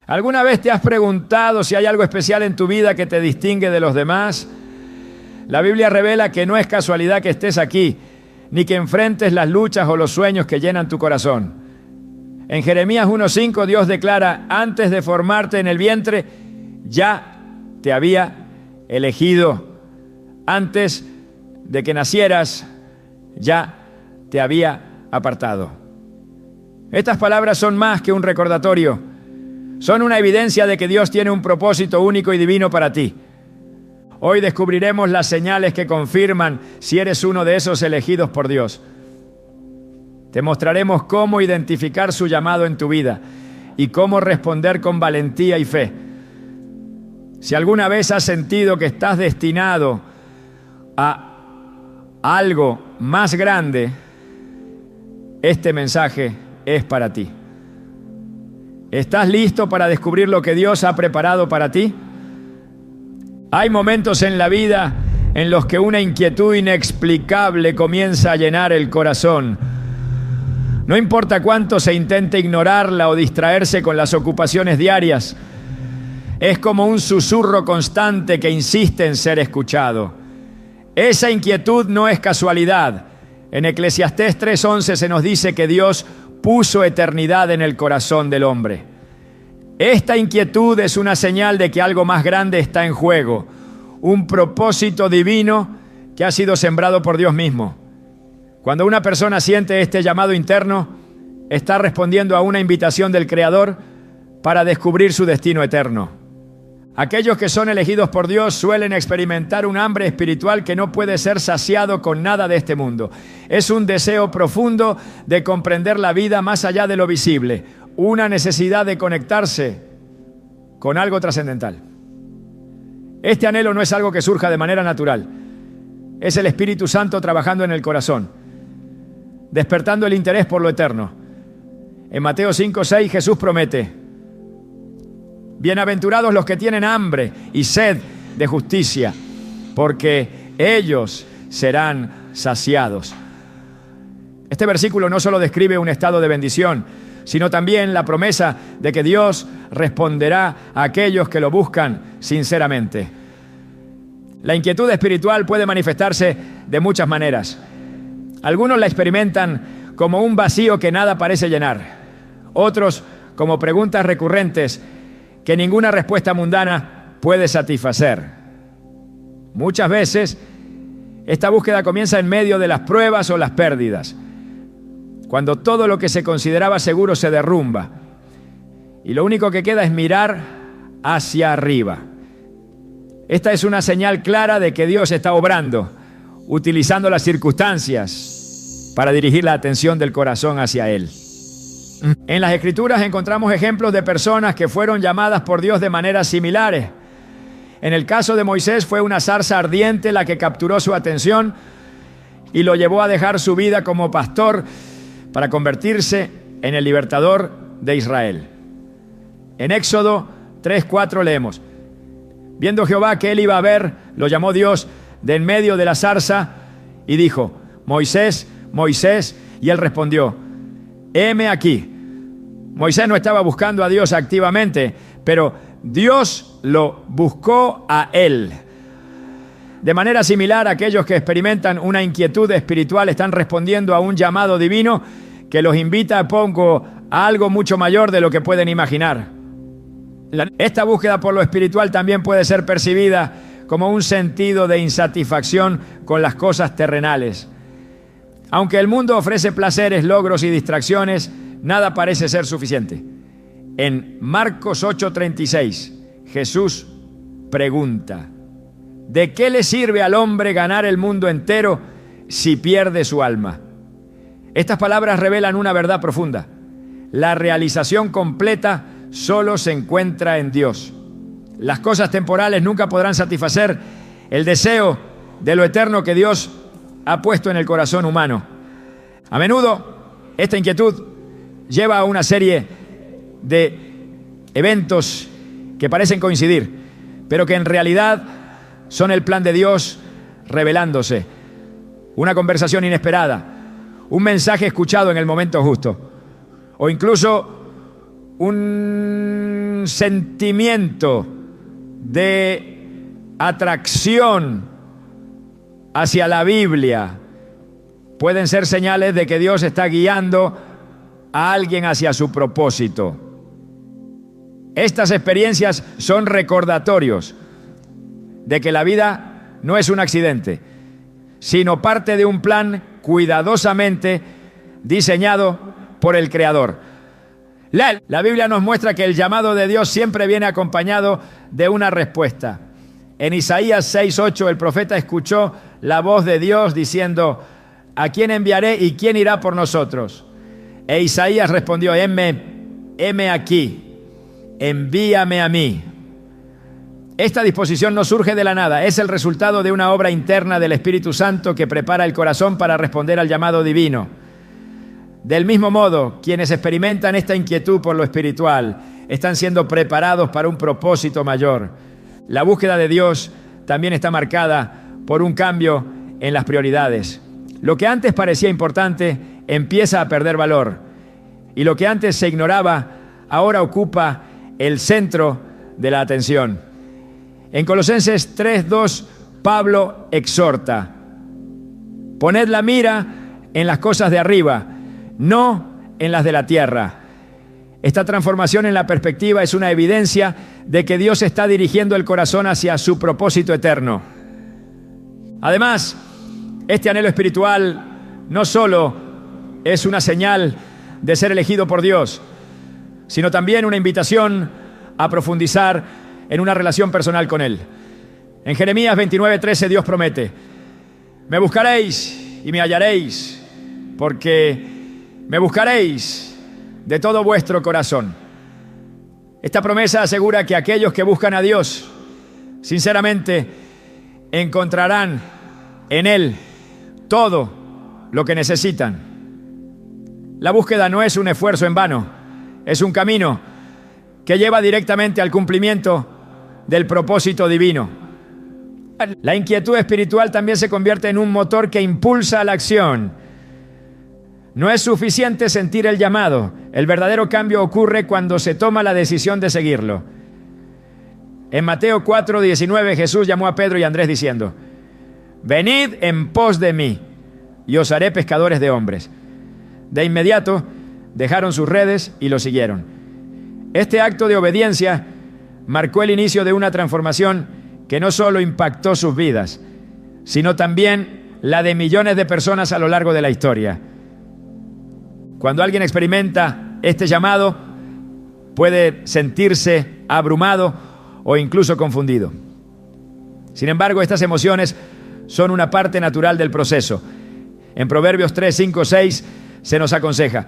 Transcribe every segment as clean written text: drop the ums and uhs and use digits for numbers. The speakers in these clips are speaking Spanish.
¿Alguna vez te has preguntado si hay algo especial en tu vida que te distingue de los demás? La Biblia revela que no es casualidad que estés aquí, ni que enfrentes las luchas o los sueños que llenan tu corazón. En Jeremías 1:5 Dios declara: antes de formarte en el vientre, ya te había elegido. Antes de que nacieras, ya te había apartado. Estas palabras son más que un recordatorio. Son una evidencia de que Dios tiene un propósito único y divino para ti. Hoy descubriremos las señales que confirman si eres uno de esos elegidos por Dios. Te mostraremos cómo identificar su llamado en tu vida y cómo responder con valentía y fe. Si alguna vez has sentido que estás destinado a algo más grande, este mensaje es para ti. ¿Estás listo para descubrir lo que Dios ha preparado para ti? Hay momentos en la vida en los que una inquietud inexplicable comienza a llenar el corazón. No importa cuánto se intente ignorarla o distraerse con las ocupaciones diarias, es como un susurro constante que insiste en ser escuchado. Esa inquietud no es casualidad. En Eclesiastés 3:11 se nos dice que Dios puso eternidad en el corazón del hombre. Esta inquietud es una señal de que algo más grande está en juego, un propósito divino que ha sido sembrado por Dios mismo. Cuando una persona siente este llamado interno, está respondiendo a una invitación del Creador para descubrir su destino eterno. Aquellos que son elegidos por Dios suelen experimentar un hambre espiritual que no puede ser saciado con nada de este mundo. Es un deseo profundo de comprender la vida más allá de lo visible, una necesidad de conectarse con algo trascendental. Este anhelo no es algo que surja de manera natural. Es el Espíritu Santo trabajando en el corazón, despertando el interés por lo eterno. En Mateo 5:6 Jesús promete: bienaventurados los que tienen hambre y sed de justicia, porque ellos serán saciados. Este versículo no solo describe un estado de bendición, sino también la promesa de que Dios responderá a aquellos que lo buscan sinceramente. La inquietud espiritual puede manifestarse de muchas maneras. Algunos la experimentan como un vacío que nada parece llenar. Otros como preguntas recurrentes que ninguna respuesta mundana puede satisfacer. Muchas veces, esta búsqueda comienza en medio de las pruebas o las pérdidas, cuando todo lo que se consideraba seguro se derrumba y lo único que queda es mirar hacia arriba. Esta es una señal clara de que Dios está obrando, utilizando las circunstancias para dirigir la atención del corazón hacia Él. En las Escrituras encontramos ejemplos de personas que fueron llamadas por Dios de maneras similares. En el caso de Moisés fue una zarza ardiente la que capturó su atención y lo llevó a dejar su vida como pastor para convertirse en el libertador de Israel. En Éxodo 3:4 leemos: viendo Jehová que él iba a ver, lo llamó Dios de en medio de la zarza y dijo: Moisés, Moisés, y él respondió: heme aquí. Moisés no estaba buscando a Dios activamente, pero Dios lo buscó a él. De manera similar, aquellos que experimentan una inquietud espiritual están respondiendo a un llamado divino que los invita a algo mucho mayor de lo que pueden imaginar. Esta búsqueda por lo espiritual también puede ser percibida como un sentido de insatisfacción con las cosas terrenales. Aunque el mundo ofrece placeres, logros y distracciones, nada parece ser suficiente. En Marcos 8:36, Jesús pregunta: ¿de qué le sirve al hombre ganar el mundo entero si pierde su alma? Estas palabras revelan una verdad profunda. La realización completa solo se encuentra en Dios. Las cosas temporales nunca podrán satisfacer el deseo de lo eterno que Dios ha puesto en el corazón humano. A menudo, esta inquietud lleva a una serie de eventos que parecen coincidir, pero que en realidad son el plan de Dios revelándose. Una conversación inesperada, un mensaje escuchado en el momento justo, o incluso un sentimiento de atracción hacia la Biblia, pueden ser señales de que Dios está guiando a alguien hacia su propósito. Estas experiencias son recordatorios de que la vida no es un accidente, sino parte de un plan cuidadosamente diseñado por el Creador. La Biblia nos muestra que el llamado de Dios siempre viene acompañado de una respuesta. En Isaías 6:8 el profeta escuchó la voz de Dios diciendo: ¿a quién enviaré y quién irá por nosotros? E Isaías respondió: heme aquí, envíame a mí. Esta disposición no surge de la nada, es el resultado de una obra interna del Espíritu Santo que prepara el corazón para responder al llamado divino. Del mismo modo, quienes experimentan esta inquietud por lo espiritual están siendo preparados para un propósito mayor. La búsqueda de Dios también está marcada por un cambio en las prioridades. Lo que antes parecía importante empieza a perder valor, y lo que antes se ignoraba ahora ocupa el centro de la atención. En Colosenses 3:2, Pablo exhorta: poned la mira en las cosas de arriba, no en las de la tierra. Esta transformación en la perspectiva es una evidencia de que Dios está dirigiendo el corazón hacia su propósito eterno. Además, este anhelo espiritual no solo es una señal de ser elegido por Dios, sino también una invitación a profundizar en una relación personal con Él. En Jeremías 29:13 Dios promete: me buscaréis y me hallaréis, porque me buscaréis de todo vuestro corazón. Esta promesa asegura que aquellos que buscan a Dios sinceramente encontrarán en Él todo lo que necesitan. La búsqueda no es un esfuerzo en vano, es un camino que lleva directamente al cumplimiento del propósito divino. La inquietud espiritual también se convierte en un motor que impulsa a la acción. No es suficiente sentir el llamado. El verdadero cambio ocurre cuando se toma la decisión de seguirlo. En Mateo 4:19 Jesús llamó a Pedro y a Andrés diciendo: venid en pos de mí y os haré pescadores de hombres. De inmediato dejaron sus redes y lo siguieron. Este acto de obediencia marcó el inicio de una transformación que no solo impactó sus vidas, sino también la de millones de personas a lo largo de la historia. Cuando alguien experimenta este llamado, puede sentirse abrumado o incluso confundido. Sin embargo, estas emociones son una parte natural del proceso. En Proverbios 3, 5, 6 se nos aconseja: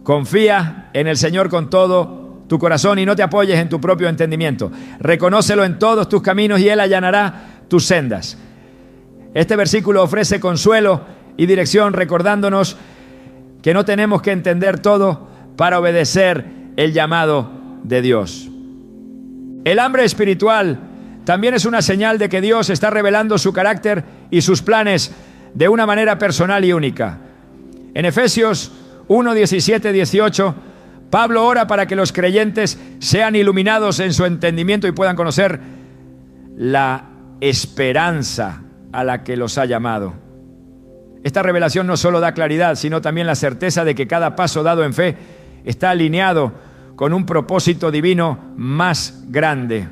confía en el Señor con todo tu corazón y no te apoyes en tu propio entendimiento. Reconócelo en todos tus caminos y Él allanará tus sendas. Este versículo ofrece consuelo y dirección, recordándonos que no tenemos que entender todo para obedecer el llamado de Dios. El hambre espiritual también es una señal de que Dios está revelando su carácter y sus planes de una manera personal y única. En Efesios 1, 17, 18, Pablo ora para que los creyentes sean iluminados en su entendimiento y puedan conocer la esperanza a la que los ha llamado. Esta revelación no solo da claridad, sino también la certeza de que cada paso dado en fe está alineado con un propósito divino más grande.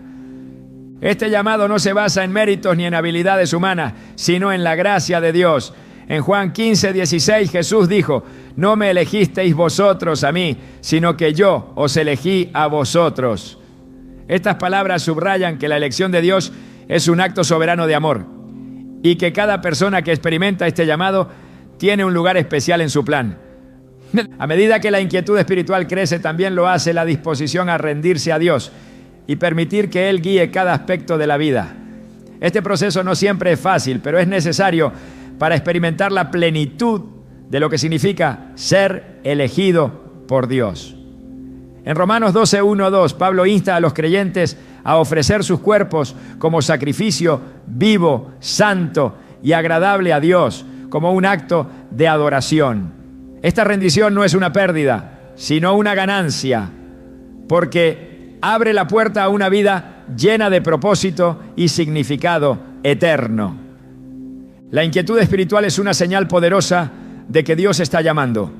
Este llamado no se basa en méritos ni en habilidades humanas, sino en la gracia de Dios. En Juan 15, 16, Jesús dijo: no me elegisteis vosotros a mí, sino que yo os elegí a vosotros. Estas palabras subrayan que la elección de Dios es un acto soberano de amor y que cada persona que experimenta este llamado tiene un lugar especial en su plan. A medida que la inquietud espiritual crece, también lo hace la disposición a rendirse a Dios y permitir que Él guíe cada aspecto de la vida. Este proceso no siempre es fácil, pero es necesario para experimentar la plenitud de lo que significa ser elegido por Dios. En Romanos 12, 1, 2, Pablo insta a los creyentes a ofrecer sus cuerpos como sacrificio vivo, santo y agradable a Dios, como un acto de adoración. Esta rendición no es una pérdida, sino una ganancia. porque abre la puerta a una vida llena de propósito y significado eterno. La inquietud espiritual es una señal poderosa de que Dios está llamando.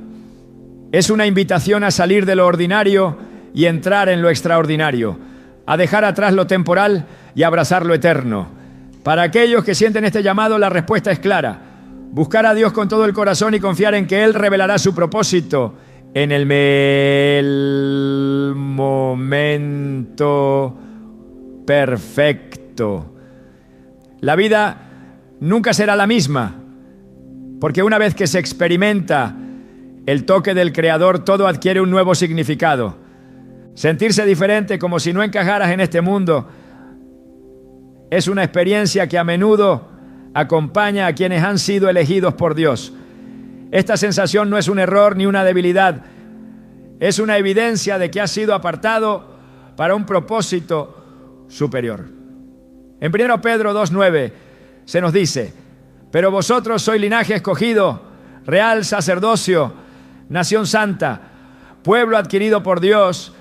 Es una invitación a salir de lo ordinario y entrar en lo extraordinario, a dejar atrás lo temporal y abrazar lo eterno. Para aquellos que sienten este llamado, la respuesta es clara: buscar a Dios con todo el corazón y confiar en que Él revelará su propósito en el momento perfecto. La vida nunca será la misma, porque una vez que se experimenta el toque del Creador, todo adquiere un nuevo significado. Sentirse diferente, como si no encajaras en este mundo, es una experiencia que a menudo acompaña a quienes han sido elegidos por Dios. Esta sensación no es un error ni una debilidad, es una evidencia de que has sido apartado para un propósito superior. En 1 Pedro 2:9 se nos dice: pero vosotros sois linaje escogido, real sacerdocio, nación santa, pueblo adquirido por Dios,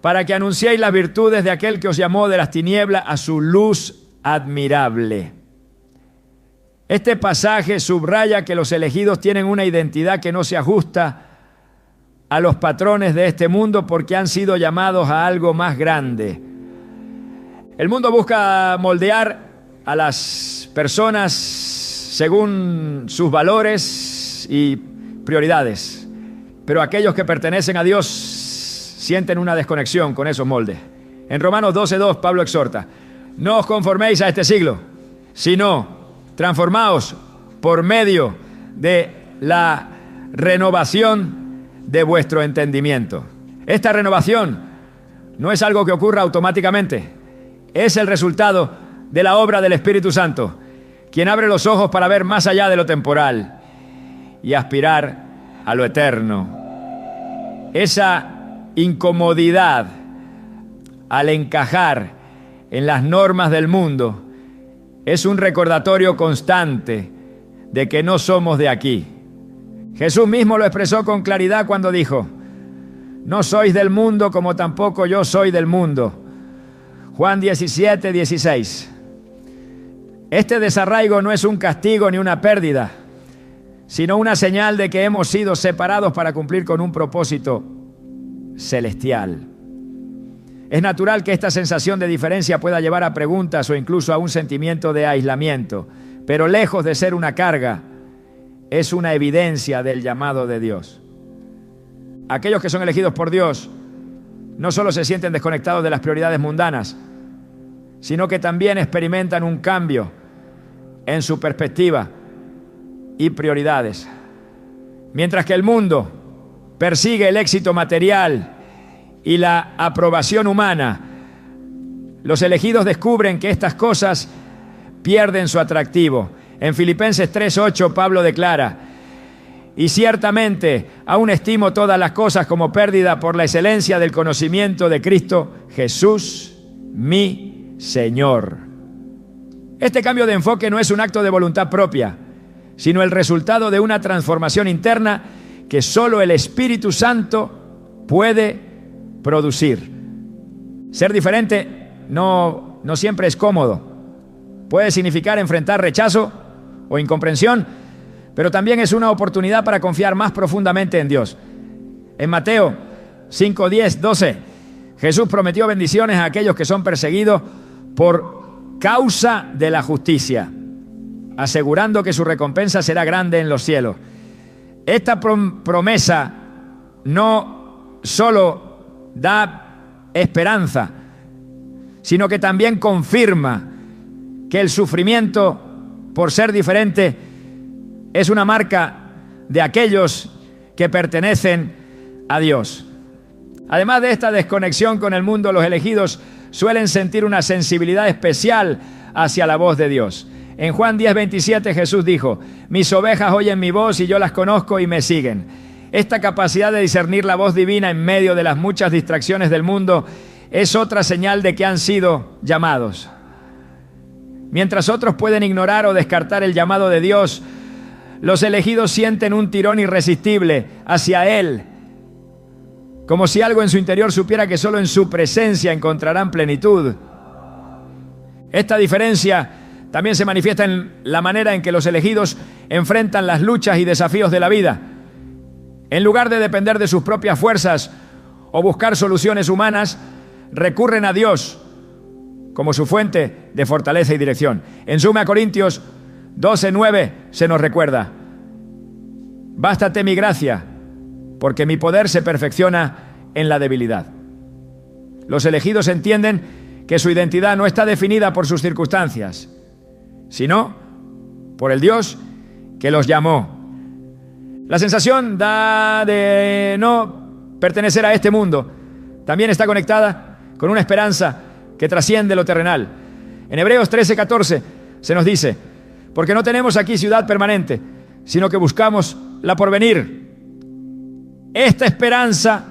para que anunciéis las virtudes de aquel que os llamó de las tinieblas a su luz admirable. Este pasaje subraya que los elegidos tienen una identidad que no se ajusta a los patrones de este mundo, porque han sido llamados a algo más grande. El mundo busca moldear a las personas según sus valores y prioridades, pero aquellos que pertenecen a Dios sienten una desconexión con esos moldes. En Romanos 12:2 Pablo exhorta: no os conforméis a este siglo, sino transformaos por medio de la renovación de vuestro entendimiento. Esta renovación no es algo que ocurra automáticamente, es el resultado de la obra del Espíritu Santo, quien abre los ojos para ver más allá de lo temporal y aspirar a lo eterno. Esa incomodidad al encajar en las normas del mundo es un recordatorio constante de que no somos de aquí. Jesús mismo lo expresó con claridad cuando dijo: no sois del mundo, como tampoco yo soy del mundo. Juan 17:16. Este desarraigo no es un castigo ni una pérdida, sino una señal de que hemos sido separados para cumplir con un propósito celestial. Es natural que esta sensación de diferencia pueda llevar a preguntas o incluso a un sentimiento de aislamiento, pero lejos de ser una carga, es una evidencia del llamado de Dios. Aquellos que son elegidos por Dios no solo se sienten desconectados de las prioridades mundanas, sino que también experimentan un cambio en su perspectiva y prioridades. Mientras que el mundo persigue el éxito material y la aprobación humana, los elegidos descubren que estas cosas pierden su atractivo. En Filipenses 3:8 Pablo declara: y ciertamente aún estimo todas las cosas como pérdida por la excelencia del conocimiento de Cristo Jesús, mi Señor. Este cambio de enfoque no es un acto de voluntad propia, sino el resultado de una transformación interna que solo el Espíritu Santo puede producir. Ser diferente no siempre es cómodo. Puede significar enfrentar rechazo o incomprensión, pero también es una oportunidad para confiar más profundamente en Dios. En Mateo 5, 10, 12, Jesús prometió bendiciones a aquellos que son perseguidos por causa de la justicia, asegurando que su recompensa será grande en los cielos. Esta promesa no solo da esperanza, sino que también confirma que el sufrimiento por ser diferente es una marca de aquellos que pertenecen a Dios. Además de esta desconexión con el mundo, los elegidos suelen sentir una sensibilidad especial hacia la voz de Dios. En Juan 10:27 Jesús dijo: mis ovejas oyen mi voz y yo las conozco y me siguen. Esta capacidad de discernir la voz divina en medio de las muchas distracciones del mundo es otra señal de que han sido llamados. Mientras otros pueden ignorar o descartar el llamado de Dios, los elegidos sienten un tirón irresistible hacia Él como si algo en su interior supiera que solo en su presencia encontrarán plenitud. Esta diferencia también se manifiesta en la manera en que los elegidos enfrentan las luchas y desafíos de la vida. En lugar de depender de sus propias fuerzas o buscar soluciones humanas, recurren a Dios como su fuente de fortaleza y dirección. En 2 Corintios 12:9 se nos recuerda: bástate mi gracia, porque mi poder se perfecciona en la debilidad. Los elegidos entienden que su identidad no está definida por sus circunstancias, sino por el Dios que los llamó. La sensación de no pertenecer a este mundo también está conectada con una esperanza que trasciende lo terrenal. En Hebreos 13:14 se nos dice: porque no tenemos aquí ciudad permanente, sino que buscamos la porvenir. Esta esperanza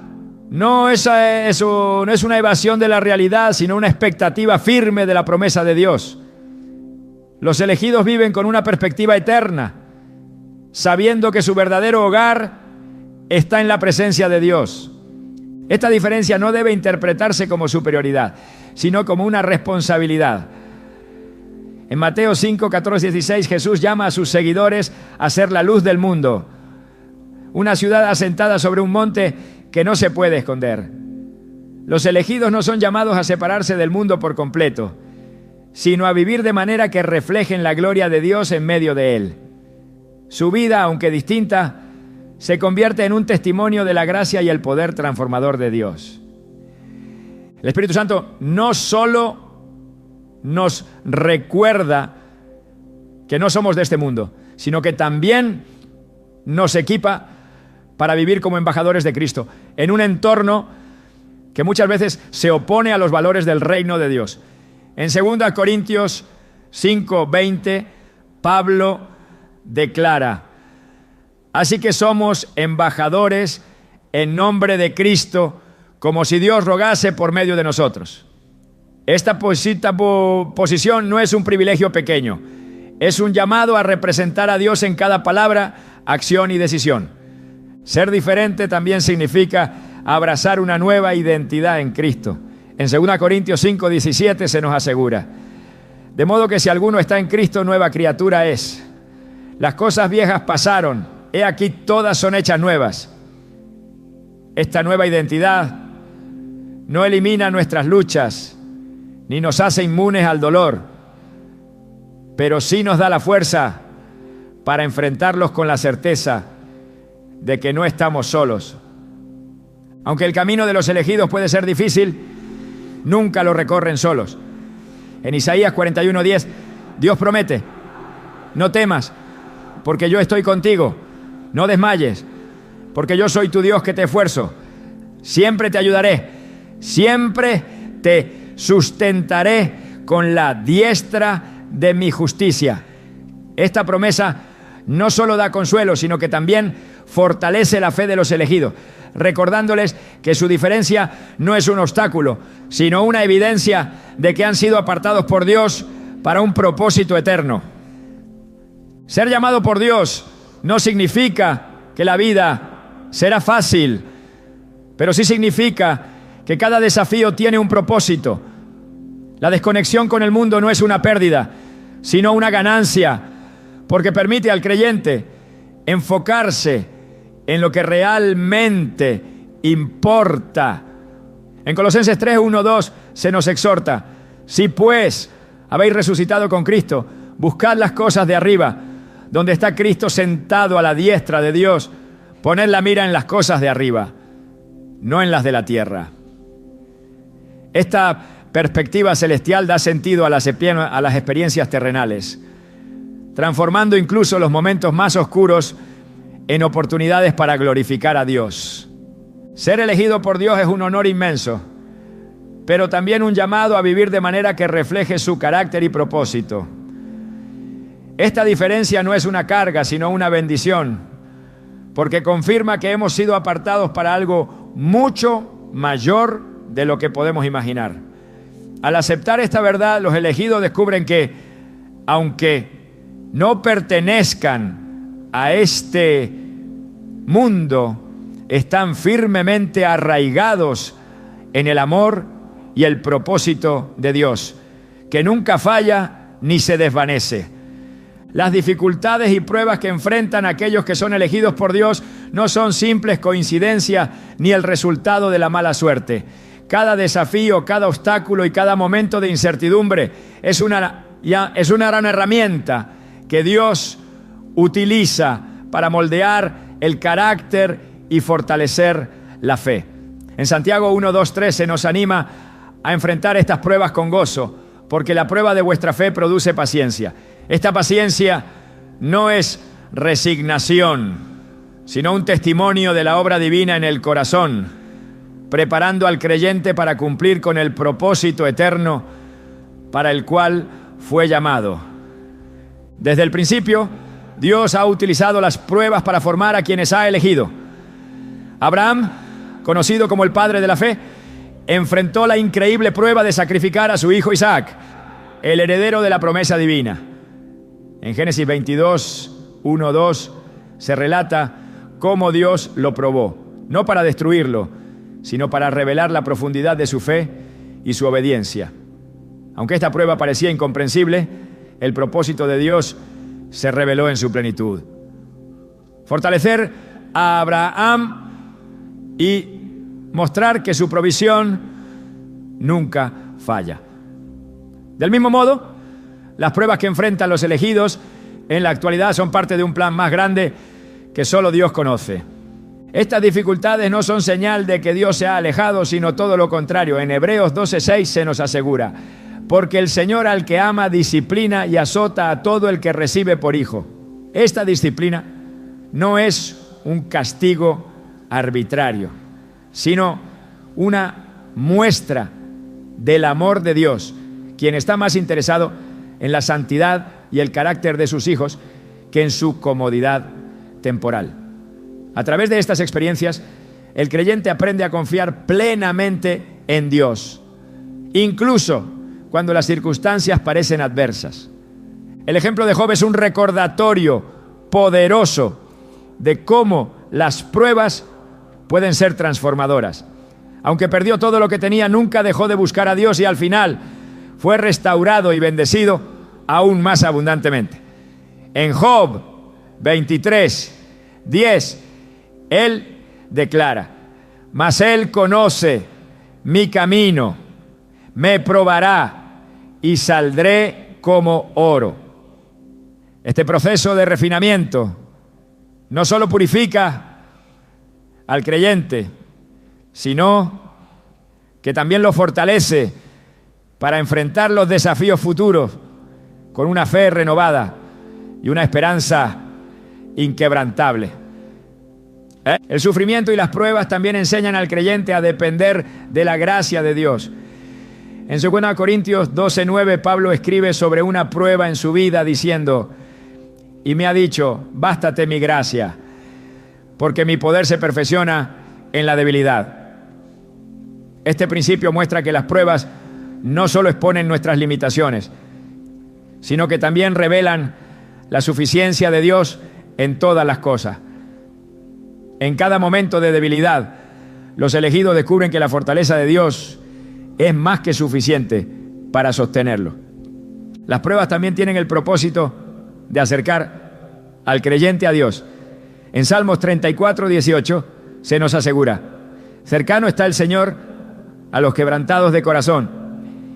no es una evasión de la realidad, sino una expectativa firme de la promesa de Dios. Los elegidos viven con una perspectiva eterna, sabiendo que su verdadero hogar está en la presencia de Dios. Esta diferencia no debe interpretarse como superioridad, sino como una responsabilidad. En Mateo 5, 14 y 16, Jesús llama a sus seguidores a ser la luz del mundo, una ciudad asentada sobre un monte que no se puede esconder. Los elegidos no son llamados a separarse del mundo por completo, sino a vivir de manera que reflejen la gloria de Dios en medio de él. Su vida, aunque distinta, se convierte en un testimonio de la gracia y el poder transformador de Dios. El Espíritu Santo no solo nos recuerda que no somos de este mundo, sino que también nos equipa para vivir como embajadores de Cristo, en un entorno que muchas veces se opone a los valores del reino de Dios. En 2 Corintios 5:20, Pablo declara: así que somos embajadores en nombre de Cristo, como si Dios rogase por medio de nosotros. Esta posición no es un privilegio pequeño, es un llamado a representar a Dios en cada palabra, acción y decisión. Ser diferente también significa abrazar una nueva identidad en Cristo. En 2 Corintios 5:17 se nos asegura: de modo que si alguno está en Cristo, nueva criatura es. Las cosas viejas pasaron, he aquí todas son hechas nuevas. Esta nueva identidad no elimina nuestras luchas, ni nos hace inmunes al dolor, pero sí nos da la fuerza para enfrentarlos con la certeza de que no estamos solos. Aunque el camino de los elegidos puede ser difícil, nunca lo recorren solos. En Isaías 41:10, Dios promete: no temas, porque yo estoy contigo. No desmayes, porque yo soy tu Dios que te esfuerzo. Siempre te ayudaré, siempre te sustentaré con la diestra de mi justicia. Esta promesa no solo da consuelo, sino que también fortalece la fe de los elegidos, recordándoles que su diferencia no es un obstáculo, sino una evidencia de que han sido apartados por Dios para un propósito eterno. Ser llamado por Dios no significa que la vida será fácil, pero sí significa que cada desafío tiene un propósito. La desconexión con el mundo no es una pérdida, sino una ganancia, porque permite al creyente enfocarse en lo que realmente importa. En Colosenses 3:1-2 se nos exhorta: si pues habéis resucitado con Cristo, buscad las cosas de arriba, donde está Cristo sentado a la diestra de Dios. Poned la mira en las cosas de arriba, no en las de la tierra. Esta perspectiva celestial da sentido a las experiencias terrenales, transformando incluso los momentos más oscuros en oportunidades para glorificar a Dios. Ser elegido por Dios es un honor inmenso, pero también un llamado a vivir de manera que refleje su carácter y propósito. Esta diferencia no es una carga, sino una bendición, porque confirma que hemos sido apartados para algo mucho mayor de lo que podemos imaginar. Al aceptar esta verdad, los elegidos descubren que, aunque no pertenezcan a este mundo, están firmemente arraigados en el amor y el propósito de Dios, que nunca falla ni se desvanece. Las dificultades y pruebas que enfrentan aquellos que son elegidos por Dios no son simples coincidencias ni el resultado de la mala suerte. Cada desafío, cada obstáculo y cada momento de incertidumbre es una gran herramienta que Dios utiliza para moldear el carácter y fortalecer la fe. En Santiago 1, 2, 3 se nos anima a enfrentar estas pruebas con gozo, porque la prueba de vuestra fe produce paciencia. Esta paciencia no es resignación, sino un testimonio de la obra divina en el corazón, preparando al creyente para cumplir con el propósito eterno para el cual fue llamado. Desde el principio, Dios ha utilizado las pruebas para formar a quienes ha elegido. Abraham, conocido como el padre de la fe, enfrentó la increíble prueba de sacrificar a su hijo Isaac, el heredero de la promesa divina. En Génesis 22, 1, 2 se relata cómo Dios lo probó, no para destruirlo, sino para revelar la profundidad de su fe y su obediencia. Aunque esta prueba parecía incomprensible, el propósito de Dios se reveló en su plenitud. Fortalecer a Abraham y mostrar que su provisión nunca falla. Del mismo modo, las pruebas que enfrentan los elegidos en la actualidad son parte de un plan más grande que solo Dios conoce. Estas dificultades no son señal de que Dios se ha alejado, sino todo lo contrario. En Hebreos 12:6 se nos asegura: porque el Señor al que ama disciplina y azota a todo el que recibe por hijo. Esta disciplina no es un castigo arbitrario, sino una muestra del amor de Dios, quien está más interesado en la santidad y el carácter de sus hijos que en su comodidad temporal. A través de estas experiencias, el creyente aprende a confiar plenamente en Dios, incluso cuando las circunstancias parecen adversas. El ejemplo de Job es un recordatorio poderoso de cómo las pruebas pueden ser transformadoras. Aunque perdió todo lo que tenía, nunca dejó de buscar a Dios y al final fue restaurado y bendecido aún más abundantemente. En Job 23, 10, él declara: mas él conoce mi camino, me probará y saldré como oro. Este proceso de refinamiento no solo purifica al creyente, sino que también lo fortalece para enfrentar los desafíos futuros con una fe renovada y una esperanza inquebrantable. El sufrimiento y las pruebas también enseñan al creyente a depender de la gracia de Dios. En 2 Corintios 12:9, Pablo escribe sobre una prueba en su vida diciendo: y me ha dicho, bástate mi gracia, porque mi poder se perfecciona en la debilidad. Este principio muestra que las pruebas no solo exponen nuestras limitaciones, sino que también revelan la suficiencia de Dios en todas las cosas. En cada momento de debilidad, los elegidos descubren que la fortaleza de Dios es más que suficiente para sostenerlo. Las pruebas también tienen el propósito de acercar al creyente a Dios. En Salmos 34:18 se nos asegura: cercano está el Señor a los quebrantados de corazón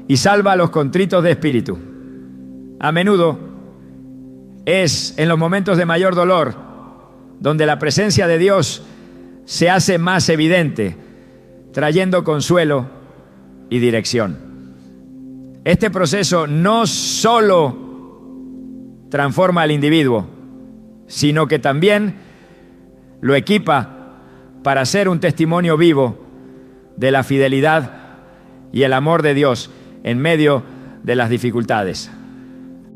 y salva a los contritos de espíritu. A menudo es en los momentos de mayor dolor donde la presencia de Dios se hace más evidente, trayendo consuelo y dirección. Este proceso no solo transforma al individuo, sino que también lo equipa para ser un testimonio vivo de la fidelidad y el amor de Dios en medio de las dificultades.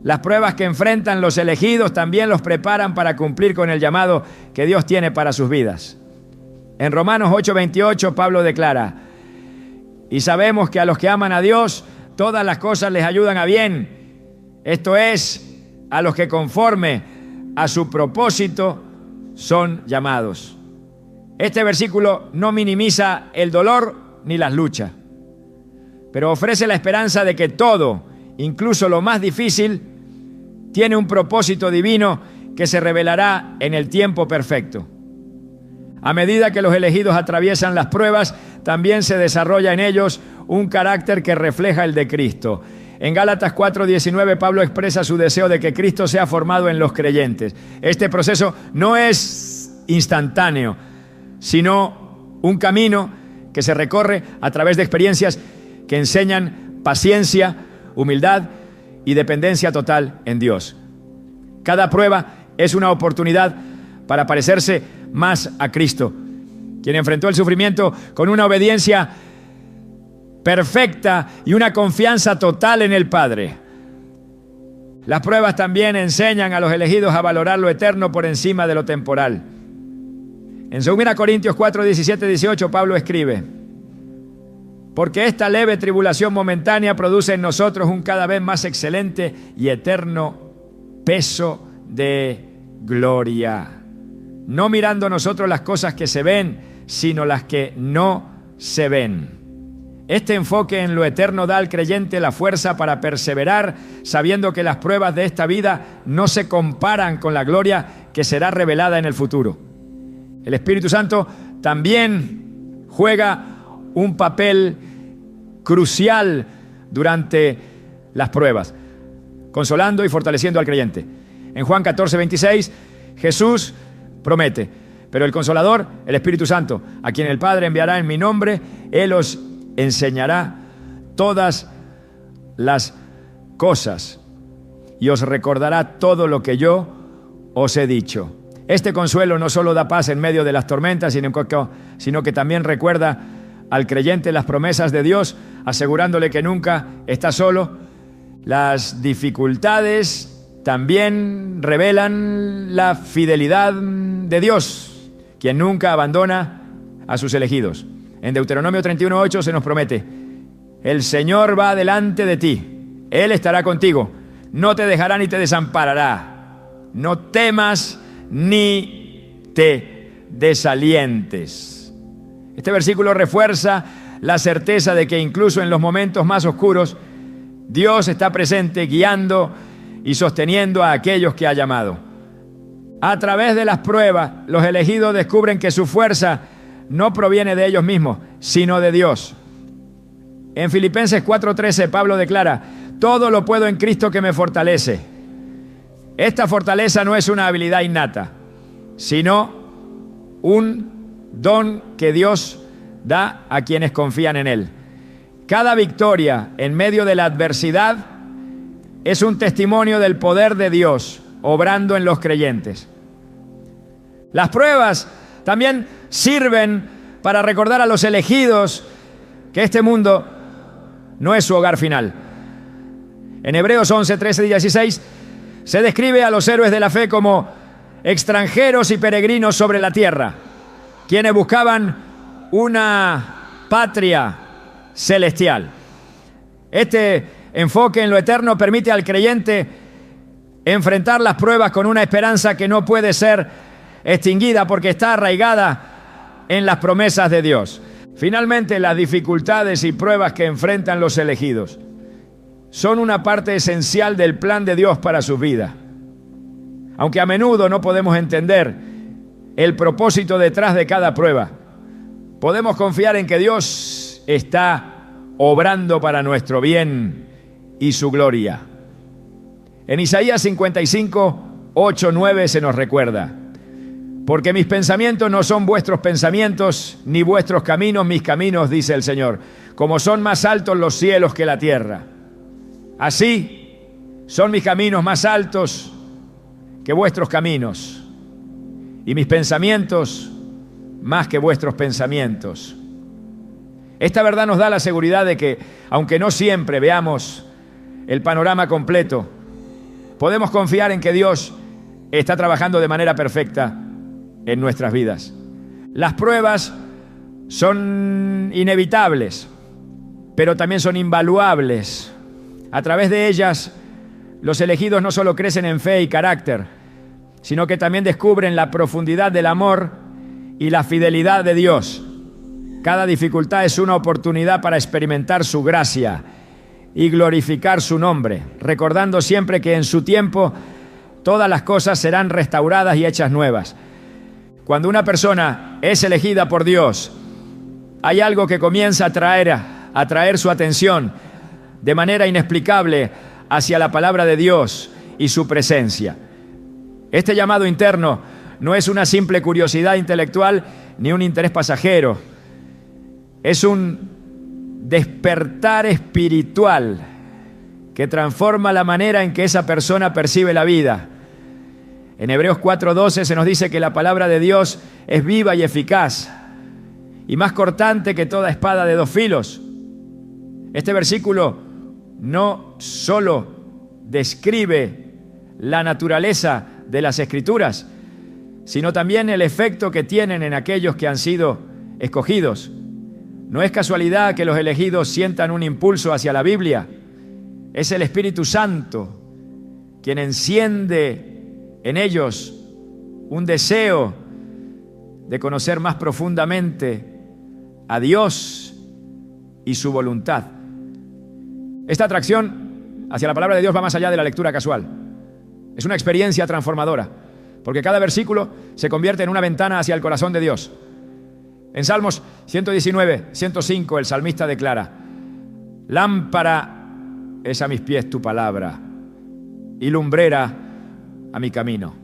Las pruebas que enfrentan los elegidos también los preparan para cumplir con el llamado que Dios tiene para sus vidas. En Romanos 8:28 Pablo declara: y sabemos que a los que aman a Dios todas las cosas les ayudan a bien, esto es, a los que conforme a su propósito son llamados. Este versículo no minimiza el dolor ni las luchas, pero ofrece la esperanza de que todo, incluso lo más difícil, tiene un propósito divino que se revelará en el tiempo perfecto. A medida que los elegidos atraviesan las pruebas, también se desarrolla en ellos un carácter que refleja el de Cristo. En Gálatas 4:19, Pablo expresa su deseo de que Cristo sea formado en los creyentes. Este proceso no es instantáneo, sino un camino que se recorre a través de experiencias que enseñan paciencia, humildad y dependencia total en Dios. Cada prueba es una oportunidad para parecerse más a Cristo, quien enfrentó el sufrimiento con una obediencia perfecta y una confianza total en el Padre. Las pruebas también enseñan a los elegidos a valorar lo eterno por encima de lo temporal. En 2 Corintios 4:17-18, Pablo escribe: porque esta leve tribulación momentánea produce en nosotros un cada vez más excelente y eterno peso de gloria, no mirando nosotros las cosas que se ven, sino las que no se ven. Este enfoque en lo eterno da al creyente la fuerza para perseverar, sabiendo que las pruebas de esta vida no se comparan con la gloria que será revelada en el futuro. El Espíritu Santo también juega un papel crucial durante las pruebas, consolando y fortaleciendo al creyente. En Juan 14:26, Jesús promete: pero el Consolador, el Espíritu Santo, a quien el Padre enviará en mi nombre, Él os enseñará todas las cosas y os recordará todo lo que yo os he dicho. Este consuelo no solo da paz en medio de las tormentas, sino que también recuerda al creyente las promesas de Dios, asegurándole que nunca está solo. Las dificultades también revelan la fidelidad de Dios, quien nunca abandona a sus elegidos. En Deuteronomio 31:8 se nos promete: el Señor va delante de ti, Él estará contigo, no te dejará ni te desamparará. No temas ni te desalientes. Este versículo refuerza la certeza de que incluso en los momentos más oscuros, Dios está presente, guiando y sosteniendo a aquellos que ha llamado. A través de las pruebas, los elegidos descubren que su fuerza no proviene de ellos mismos, sino de Dios. En Filipenses 4:13, Pablo declara: todo lo puedo en Cristo que me fortalece. Esta fortaleza no es una habilidad innata, sino un don que Dios da a quienes confían en Él. Cada victoria en medio de la adversidad es un testimonio del poder de Dios obrando en los creyentes. Las pruebas también sirven para recordar a los elegidos que este mundo no es su hogar final. En Hebreos 11:13-16 se describe a los héroes de la fe como extranjeros y peregrinos sobre la tierra, quienes buscaban una patria celestial. Este enfoque en lo eterno permite al creyente enfrentar las pruebas con una esperanza que no puede ser extinguida porque está arraigada en las promesas de Dios. Finalmente, las dificultades y pruebas que enfrentan los elegidos son una parte esencial del plan de Dios para su vida. Aunque a menudo no podemos entender el propósito detrás de cada prueba, podemos confiar en que Dios está obrando para nuestro bien y su gloria. En Isaías 55:8-9 se nos recuerda: porque mis pensamientos no son vuestros pensamientos, ni vuestros caminos mis caminos, dice el Señor. Como son más altos los cielos que la tierra, así son mis caminos más altos que vuestros caminos, y mis pensamientos más que vuestros pensamientos. Esta verdad nos da la seguridad de que, aunque no siempre veamos el panorama completo, podemos confiar en que Dios está trabajando de manera perfecta en nuestras vidas. Las pruebas son inevitables, pero también son invaluables. A través de ellas, los elegidos no solo crecen en fe y carácter, sino que también descubren la profundidad del amor y la fidelidad de Dios. Cada dificultad es una oportunidad para experimentar su gracia y glorificar su nombre, recordando siempre que en su tiempo todas las cosas serán restauradas y hechas nuevas. Cuando una persona es elegida por Dios, hay algo que comienza a atraer su atención de manera inexplicable hacia la palabra de Dios y su presencia. Este llamado interno no es una simple curiosidad intelectual ni un interés pasajero. Es un despertar espiritual que transforma la manera en que esa persona percibe la vida. En Hebreos 4:12 se nos dice que la palabra de Dios es viva y eficaz y más cortante que toda espada de dos filos. Este versículo no solo describe la naturaleza de las Escrituras, sino también el efecto que tienen en aquellos que han sido escogidos. No es casualidad que los elegidos sientan un impulso hacia la Biblia. Es el Espíritu Santo quien enciende en ellos un deseo de conocer más profundamente a Dios y su voluntad. Esta atracción hacia la palabra de Dios va más allá de la lectura casual. Es una experiencia transformadora, porque cada versículo se convierte en una ventana hacia el corazón de Dios. En Salmos 119, 105, el salmista declara: lámpara es a mis pies tu palabra y lumbrera a mi camino.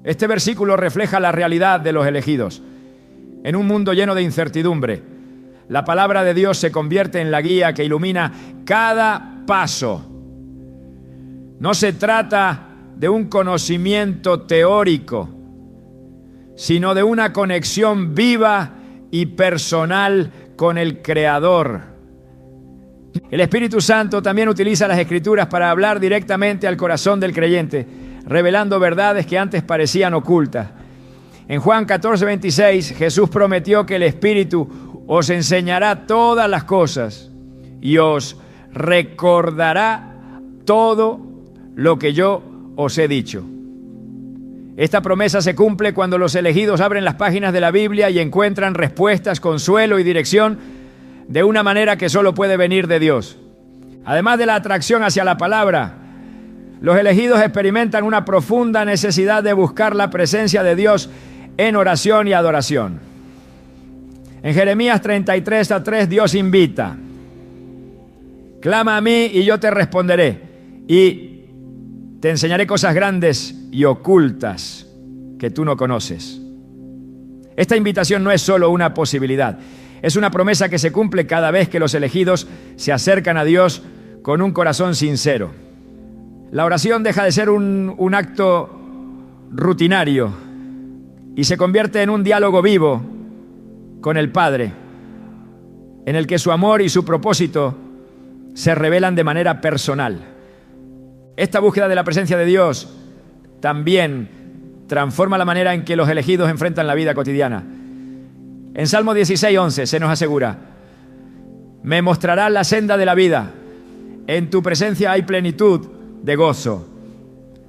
Este versículo refleja la realidad de los elegidos. En un mundo lleno de incertidumbre, la palabra de Dios se convierte en la guía que ilumina cada paso. No se trata de un conocimiento teórico, sino de una conexión viva y personal con el Creador. El Espíritu Santo también utiliza las Escrituras para hablar directamente al corazón del creyente, revelando verdades que antes parecían ocultas. En Juan 14:26, Jesús prometió que el Espíritu os enseñará todas las cosas y os recordará todo lo que yo os he dicho. Esta promesa se cumple cuando los elegidos abren las páginas de la Biblia y encuentran respuestas, consuelo y dirección de una manera que solo puede venir de Dios. Además de la atracción hacia la palabra, los elegidos experimentan una profunda necesidad de buscar la presencia de Dios en oración y adoración. En Jeremías 33:3 Dios invita: clama a mí y yo te responderé y te enseñaré cosas grandes y ocultas que tú no conoces. Esta invitación no es solo una posibilidad, es una promesa que se cumple cada vez que los elegidos se acercan a Dios con un corazón sincero. La oración deja de ser un acto rutinario y se convierte en un diálogo vivo con el Padre, en el que su amor y su propósito se revelan de manera personal. Esta búsqueda de la presencia de Dios también transforma la manera en que los elegidos enfrentan la vida cotidiana. En Salmo 16:11 se nos asegura: me mostrarás la senda de la vida, en tu presencia hay plenitud de gozo,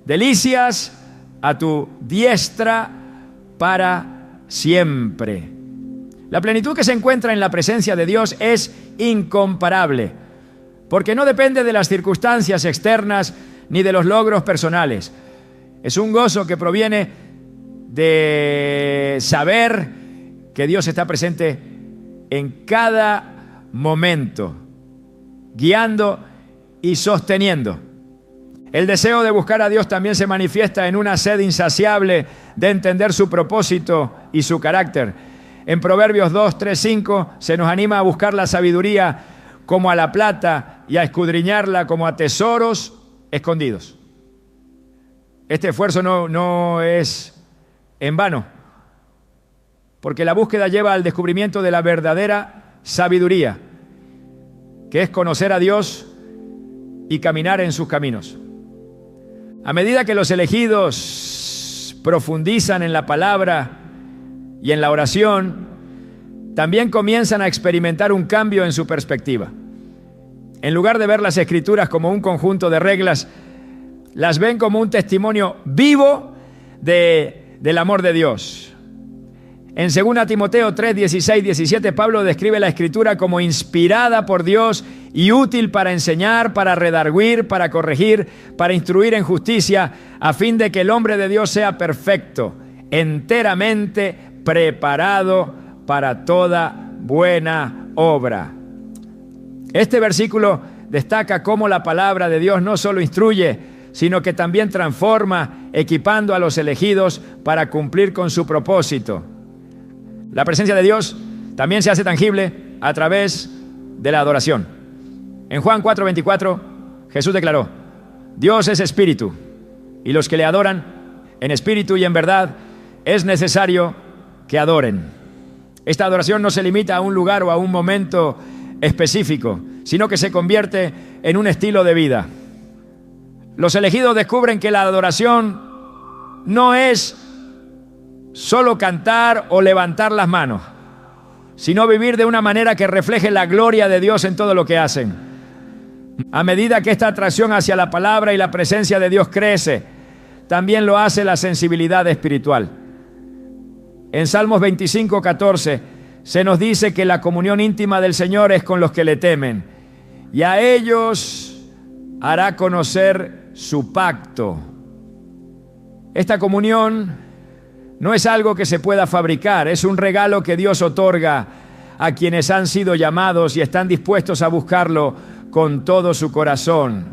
delicias a tu diestra para siempre. La plenitud que se encuentra en la presencia de Dios es incomparable, porque no depende de las circunstancias externas ni de los logros personales. Es un gozo que proviene de saber que Dios está presente en cada momento, guiando y sosteniendo. El deseo de buscar a Dios también se manifiesta en una sed insaciable de entender su propósito y su carácter. En Proverbios 2, 3, 5 se nos anima a buscar la sabiduría como a la plata y a escudriñarla como a tesoros escondidos. Este esfuerzo no es en vano, porque la búsqueda lleva al descubrimiento de la verdadera sabiduría, que es conocer a Dios y caminar en sus caminos. A medida que los elegidos profundizan en la palabra y en la oración, también comienzan a experimentar un cambio en su perspectiva. En lugar de ver las Escrituras como un conjunto de reglas, las ven como un testimonio vivo del amor de Dios. En 2 Timoteo 3, 16, 17, Pablo describe la Escritura como inspirada por Dios y útil para enseñar, para redarguir, para corregir, para instruir en justicia, a fin de que el hombre de Dios sea perfecto, enteramente preparado para toda buena obra. Este versículo destaca cómo la palabra de Dios no solo instruye, sino que también transforma, equipando a los elegidos para cumplir con su propósito. La presencia de Dios también se hace tangible a través de la adoración. En Juan 4:24, Jesús declaró: Dios es espíritu, y los que le adoran en espíritu y en verdad es necesario que adoren. Esta adoración no se limita a un lugar o a un momento específico, sino que se convierte en un estilo de vida. Los elegidos descubren que la adoración no es solo cantar o levantar las manos, sino vivir de una manera que refleje la gloria de Dios en todo lo que hacen. A medida que esta atracción hacia la palabra y la presencia de Dios crece, también lo hace la sensibilidad espiritual. En Salmos 25:14 se nos dice que la comunión íntima del Señor es con los que le temen, y a ellos hará conocer su pacto. Esta comunión no es algo que se pueda fabricar, es un regalo que Dios otorga a quienes han sido llamados y están dispuestos a buscarlo con todo su corazón.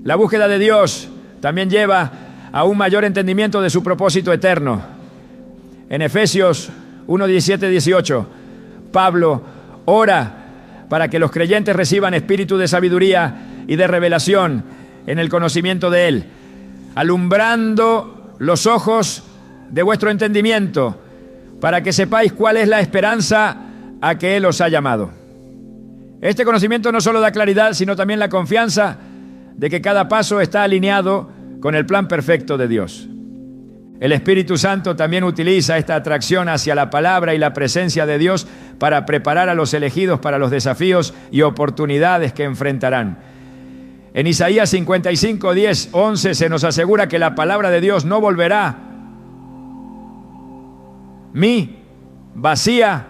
La búsqueda de Dios también lleva a un mayor entendimiento de su propósito eterno. En Efesios 1, 17, 18, Pablo ora para que los creyentes reciban espíritu de sabiduría y de revelación en el conocimiento de Él, alumbrando los ojos de vuestro entendimiento, para que sepáis cuál es la esperanza a que Él os ha llamado. Este conocimiento no solo da claridad, sino también la confianza de que cada paso está alineado con el plan perfecto de Dios. El Espíritu Santo también utiliza esta atracción hacia la palabra y la presencia de Dios para preparar a los elegidos para los desafíos y oportunidades que enfrentarán. En Isaías 55, 10, 11 se nos asegura que la palabra de Dios no volverá vacía,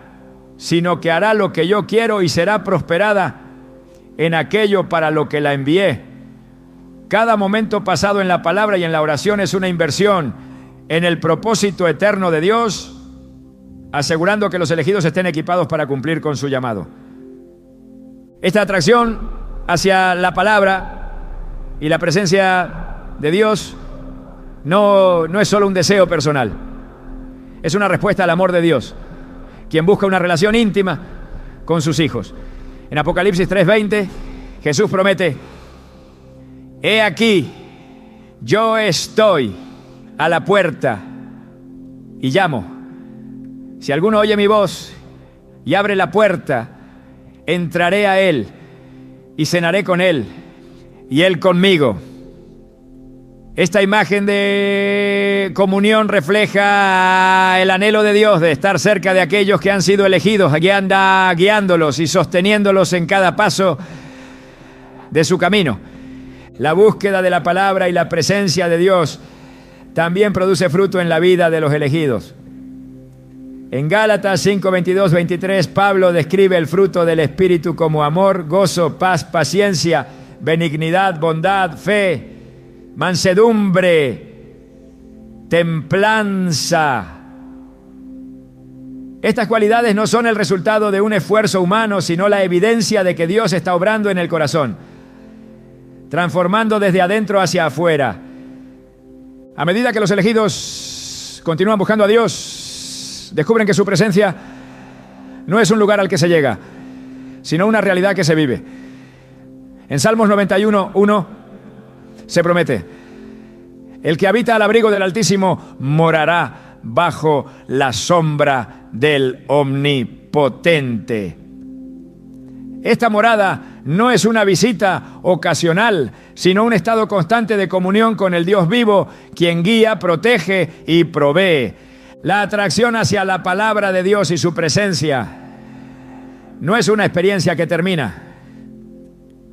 sino que hará lo que yo quiero y será prosperada en aquello para lo que la envié. Cada momento pasado en la palabra y en la oración es una inversión en el propósito eterno de Dios, asegurando que los elegidos estén equipados para cumplir con su llamado. Esta atracción hacia la palabra y la presencia de Dios no es solo un deseo personal, es una respuesta al amor de Dios, quien busca una relación íntima con sus hijos. En Apocalipsis 3:20, Jesús promete: he aquí, yo estoy a la puerta y llamo. Si alguno oye mi voz y abre la puerta, entraré a él y cenaré con él y él conmigo. Esta imagen de comunión refleja el anhelo de Dios de estar cerca de aquellos que han sido elegidos. Aquí anda guiándolos y sosteniéndolos en cada paso de su camino. La búsqueda de la palabra y la presencia de Dios también produce fruto en la vida de los elegidos. En Gálatas 5, 22, 23, Pablo describe el fruto del Espíritu como amor, gozo, paz, paciencia, benignidad, bondad, fe, mansedumbre, templanza. Estas cualidades no son el resultado de un esfuerzo humano, sino la evidencia de que Dios está obrando en el corazón, transformando desde adentro hacia afuera. A medida que los elegidos continúan buscando a Dios, descubren que su presencia no es un lugar al que se llega, sino una realidad que se vive. En Salmos 91, 1 se promete: el que habita al abrigo del Altísimo morará bajo la sombra del Omnipotente. Esta morada no es una visita ocasional, sino un estado constante de comunión con el Dios vivo, quien guía, protege y provee. La atracción hacia la palabra de Dios y su presencia no es una experiencia que termina.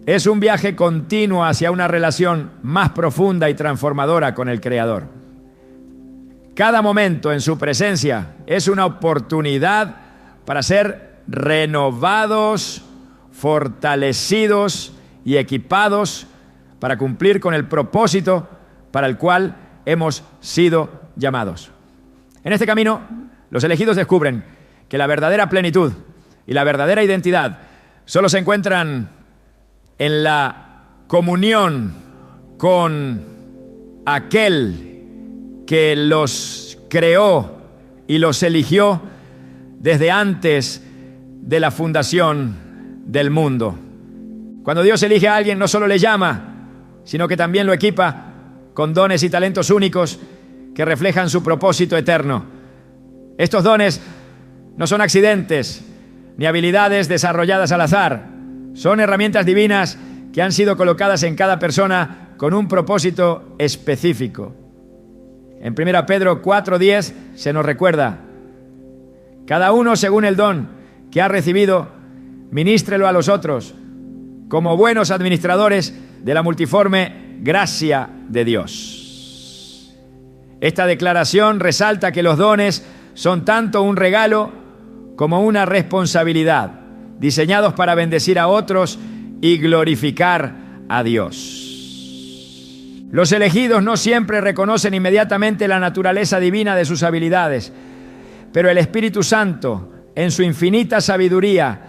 Es un viaje continuo hacia una relación más profunda y transformadora con el Creador. Cada momento en su presencia es una oportunidad para ser renovados, fortalecidos y equipados para cumplir con el propósito para el cual hemos sido llamados. En este camino, los elegidos descubren que la verdadera plenitud y la verdadera identidad solo se encuentran en la comunión con aquel que los creó y los eligió desde antes de la fundación del mundo. Cuando Dios elige a alguien, no solo le llama, sino que también lo equipa con dones y talentos únicos que reflejan su propósito eterno. Estos dones no son accidentes ni habilidades desarrolladas al azar. Son herramientas divinas que han sido colocadas en cada persona con un propósito específico. En 1 Pedro 4:10 se nos recuerda: cada uno según el don que ha recibido, ministrelo a los otros, como buenos administradores de la multiforme gracia de Dios. Esta declaración resalta que los dones son tanto un regalo como una responsabilidad, diseñados para bendecir a otros y glorificar a Dios. Los elegidos no siempre reconocen inmediatamente la naturaleza divina de sus habilidades, pero el Espíritu Santo, en su infinita sabiduría,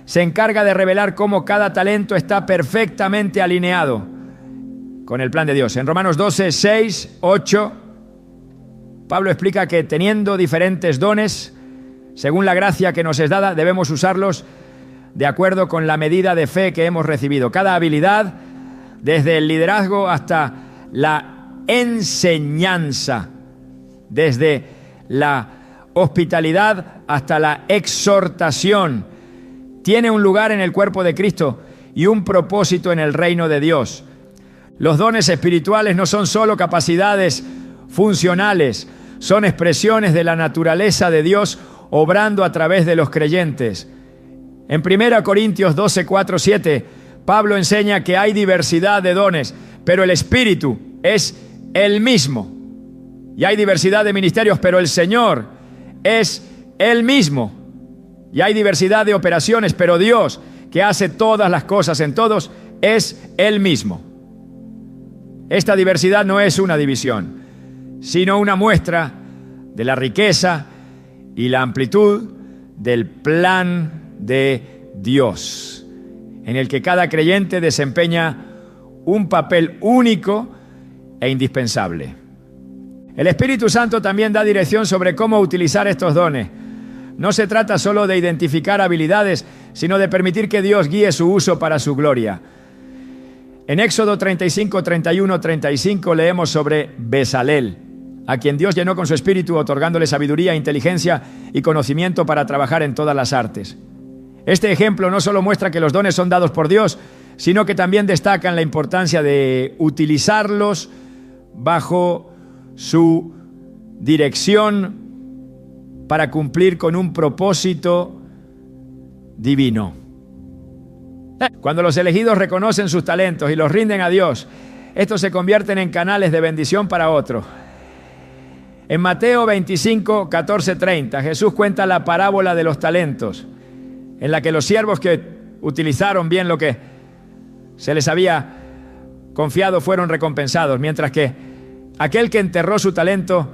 se encarga de revelar cómo cada talento está perfectamente alineado con el plan de Dios. En Romanos 12, 6, 8, Pablo explica que teniendo diferentes dones, según la gracia que nos es dada, debemos usarlos de acuerdo con la medida de fe que hemos recibido. Cada habilidad, desde el liderazgo hasta la enseñanza, desde la hospitalidad hasta la exhortación, tiene un lugar en el cuerpo de Cristo y un propósito en el reino de Dios. Los dones espirituales no son solo capacidades funcionales, son expresiones de la naturaleza de Dios obrando a través de los creyentes. En 1 Corintios 12, 4, 7, Pablo enseña que hay diversidad de dones, pero el Espíritu es el mismo. Y hay diversidad de ministerios, pero el Señor es el mismo. Y hay diversidad de operaciones, pero Dios, que hace todas las cosas en todos, es el mismo. Esta diversidad no es una división, sino una muestra de la riqueza y la amplitud del plan de Dios, en el que cada creyente desempeña un papel único e indispensable. El Espíritu Santo también da dirección sobre cómo utilizar estos dones. No se trata solo de identificar habilidades, sino de permitir que Dios guíe su uso para su gloria. En Éxodo 35, 31, 35 leemos sobre Bezalel, a quien Dios llenó con su espíritu, otorgándole sabiduría, inteligencia y conocimiento para trabajar en todas las artes. Este ejemplo no solo muestra que los dones son dados por Dios, sino que también destacan la importancia de utilizarlos bajo su dirección para cumplir con un propósito divino. Cuando los elegidos reconocen sus talentos y los rinden a Dios, estos se convierten en canales de bendición para otros. En Mateo 25, 14, 30, Jesús cuenta la parábola de los talentos, en la que los siervos que utilizaron bien lo que se les había confiado fueron recompensados, mientras que aquel que enterró su talento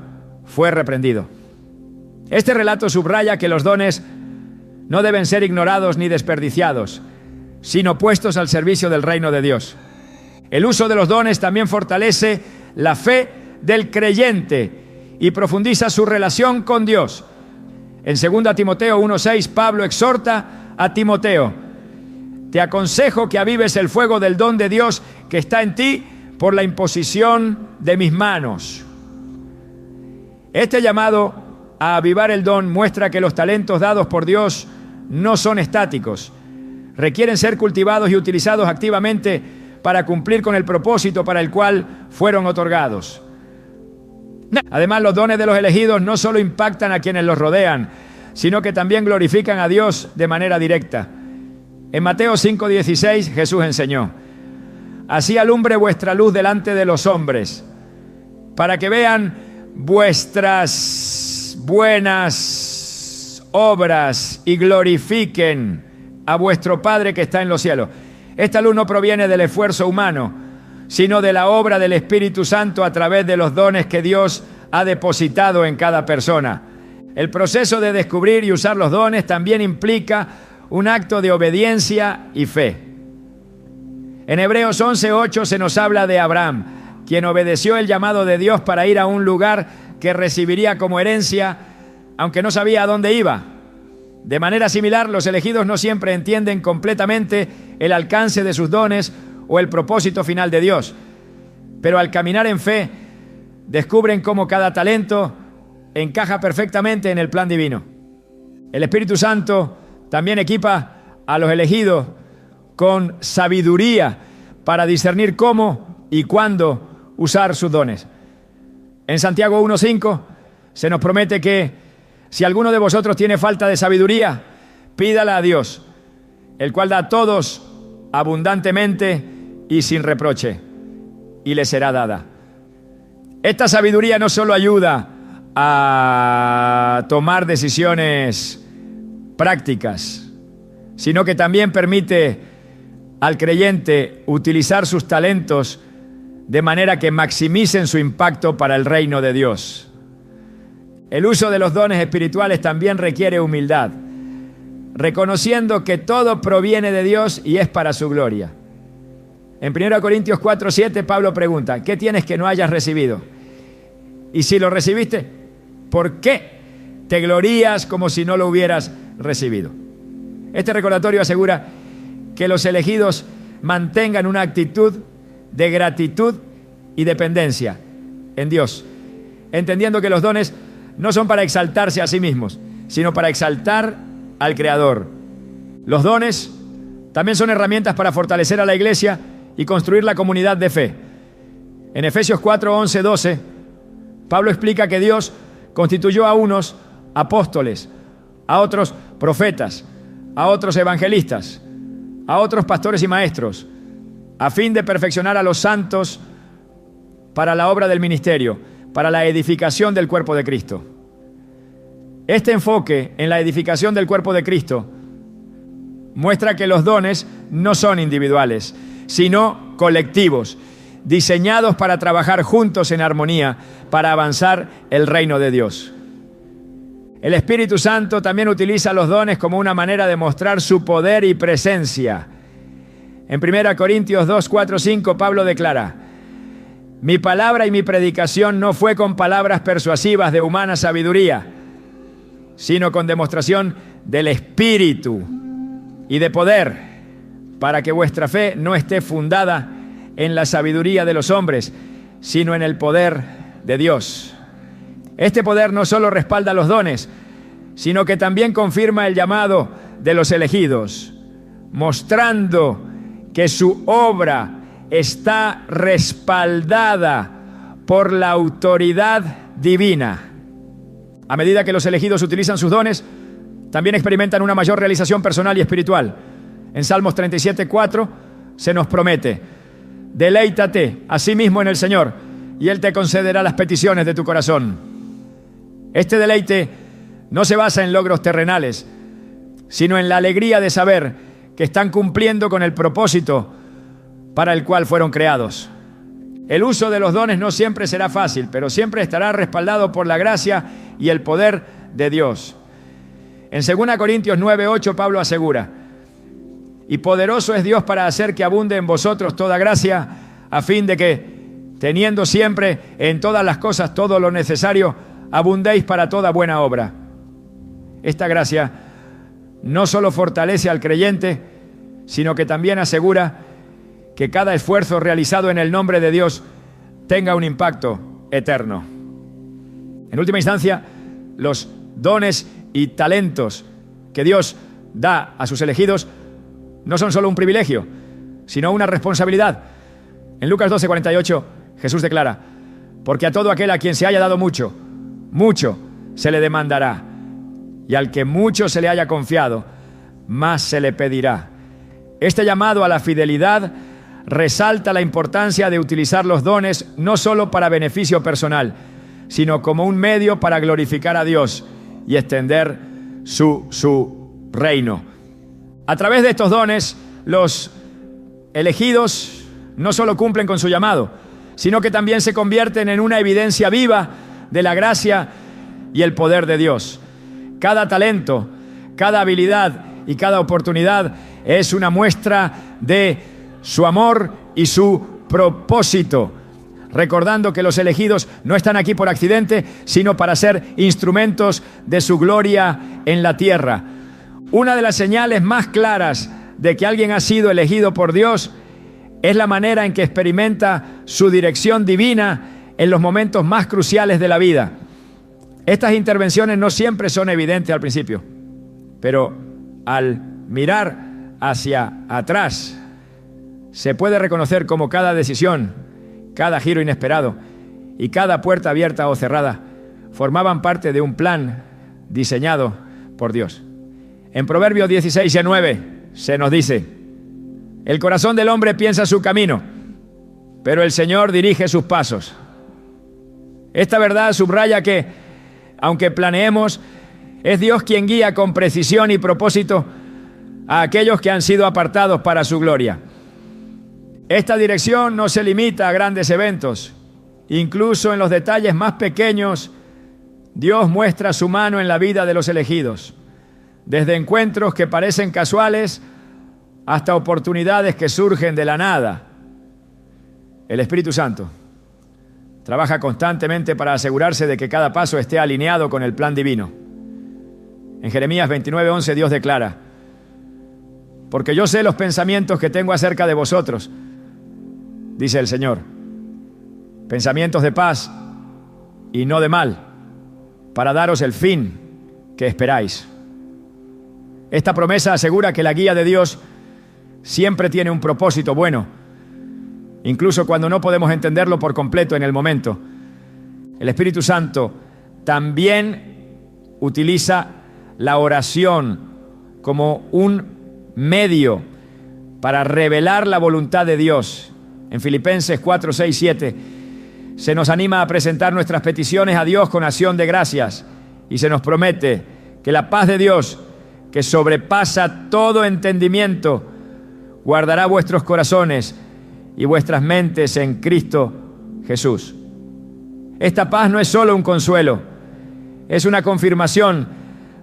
fue reprendido. Este relato subraya que los dones no deben ser ignorados ni desperdiciados, sino puestos al servicio del reino de Dios. El uso de los dones también fortalece la fe del creyente y profundiza su relación con Dios. En 2 Timoteo 1:6, Pablo exhorta a Timoteo: te aconsejo que avives el fuego del don de Dios que está en ti por la imposición de mis manos. Este llamado a avivar el don muestra que los talentos dados por Dios no son estáticos. Requieren ser cultivados y utilizados activamente para cumplir con el propósito para el cual fueron otorgados. Además, los dones de los elegidos no solo impactan a quienes los rodean, sino que también glorifican a Dios de manera directa. En Mateo 5:16 Jesús enseñó: así alumbre vuestra luz delante de los hombres, para que vean vuestras buenas obras y glorifiquen a vuestro Padre que está en los cielos. Esta luz no proviene del esfuerzo humano, sino de la obra del Espíritu Santo a través de los dones que Dios ha depositado en cada persona. El proceso de descubrir y usar los dones también implica un acto de obediencia y fe. En Hebreos 11:8 se nos habla de Abraham, quien obedeció el llamado de Dios para ir a un lugar que recibiría como herencia, aunque no sabía a dónde iba. De manera similar, los elegidos no siempre entienden completamente el alcance de sus dones o el propósito final de Dios, pero al caminar en fe, descubren cómo cada talento encaja perfectamente en el plan divino. El Espíritu Santo también equipa a los elegidos con sabiduría para discernir cómo y cuándo usar sus dones. En Santiago 1:5 se nos promete que si alguno de vosotros tiene falta de sabiduría, pídala a Dios, el cual da a todos abundantemente y sin reproche, y le será dada. Esta sabiduría no solo ayuda a tomar decisiones prácticas, sino que también permite al creyente utilizar sus talentos de manera que maximicen su impacto para el reino de Dios. El uso de los dones espirituales también requiere humildad, reconociendo que todo proviene de Dios y es para su gloria. En 1 Corintios 4:7 Pablo pregunta: ¿qué tienes que no hayas recibido? Y si lo recibiste, ¿por qué te glorías como si no lo hubieras recibido? Este recordatorio asegura que los elegidos mantengan una actitud de gratitud y dependencia en Dios, entendiendo que los dones no son para exaltarse a sí mismos, sino para exaltar al Creador. Los dones también son herramientas para fortalecer a la iglesia y construir la comunidad de fe. En Efesios 4:11-12, Pablo explica que Dios constituyó a unos apóstoles, a otros profetas, a otros evangelistas, a otros pastores y maestros, a fin de perfeccionar a los santos para la obra del ministerio, para la edificación del cuerpo de Cristo. Este enfoque en la edificación del cuerpo de Cristo muestra que los dones no son individuales, sino colectivos, diseñados para trabajar juntos en armonía, para avanzar el reino de Dios. El Espíritu Santo también utiliza los dones como una manera de mostrar su poder y presencia. En 1 Corintios 2:4-5, Pablo declara: mi palabra y mi predicación no fue con palabras persuasivas de humana sabiduría, sino con demostración del Espíritu y de poder, para que vuestra fe no esté fundada en la sabiduría de los hombres, sino en el poder de Dios. Este poder no solo respalda los dones, sino que también confirma el llamado de los elegidos, mostrando que su obra está respaldada por la autoridad divina. A medida que los elegidos utilizan sus dones, también experimentan una mayor realización personal y espiritual. En Salmos 37:4 se nos promete: deleítate a sí mismo en el Señor, y Él te concederá las peticiones de tu corazón. Este deleite no se basa en logros terrenales, sino en la alegría de saber que están cumpliendo con el propósito para el cual fueron creados. El uso de los dones no siempre será fácil, pero siempre estará respaldado por la gracia y el poder de Dios. En 2 Corintios 9:8 Pablo asegura: y poderoso es Dios para hacer que abunde en vosotros toda gracia, a fin de que, teniendo siempre en todas las cosas todo lo necesario, abundéis para toda buena obra. Esta gracia no solo fortalece al creyente, sino que también asegura que cada esfuerzo realizado en el nombre de Dios tenga un impacto eterno. En última instancia, los dones y talentos que Dios da a sus elegidos no son solo un privilegio, sino una responsabilidad. En Lucas 12:48, Jesús declara: porque a todo aquel a quien se haya dado mucho, mucho se le demandará, y al que mucho se le haya confiado, más se le pedirá. Este llamado a la fidelidad resalta la importancia de utilizar los dones no solo para beneficio personal, sino como un medio para glorificar a Dios y extender su reino. A través de estos dones, los elegidos no solo cumplen con su llamado, sino que también se convierten en una evidencia viva de la gracia y el poder de Dios. Cada talento, cada habilidad y cada oportunidad es una muestra de su amor y su propósito, recordando que los elegidos no están aquí por accidente, sino para ser instrumentos de su gloria en la tierra. Una de las señales más claras de que alguien ha sido elegido por Dios es la manera en que experimenta su dirección divina en los momentos más cruciales de la vida. Estas intervenciones no siempre son evidentes al principio, pero al mirar hacia atrás, se puede reconocer cómo cada decisión, cada giro inesperado y cada puerta abierta o cerrada formaban parte de un plan diseñado por Dios. En Proverbios 16:9 se nos dice: el corazón del hombre piensa su camino, pero el Señor dirige sus pasos. Esta verdad subraya que, aunque planeemos, es Dios quien guía con precisión y propósito a aquellos que han sido apartados para su gloria. Esta dirección no se limita a grandes eventos. Incluso en los detalles más pequeños, Dios muestra su mano en la vida de los elegidos. Desde encuentros que parecen casuales hasta oportunidades que surgen de la nada. El Espíritu Santo trabaja constantemente para asegurarse de que cada paso esté alineado con el plan divino. En Jeremías 29:11 Dios declara: porque yo sé los pensamientos que tengo acerca de vosotros, dice el Señor, pensamientos de paz y no de mal, para daros el fin que esperáis. Esta promesa asegura que la guía de Dios siempre tiene un propósito bueno, incluso cuando no podemos entenderlo por completo en el momento. El Espíritu Santo también utiliza la oración como un medio para revelar la voluntad de Dios. En Filipenses 4:6-7 se nos anima a presentar nuestras peticiones a Dios con acción de gracias y se nos promete que la paz de Dios, que sobrepasa todo entendimiento, guardará vuestros corazones y vuestras mentes en Cristo Jesús. Esta paz no es solo un consuelo, es una confirmación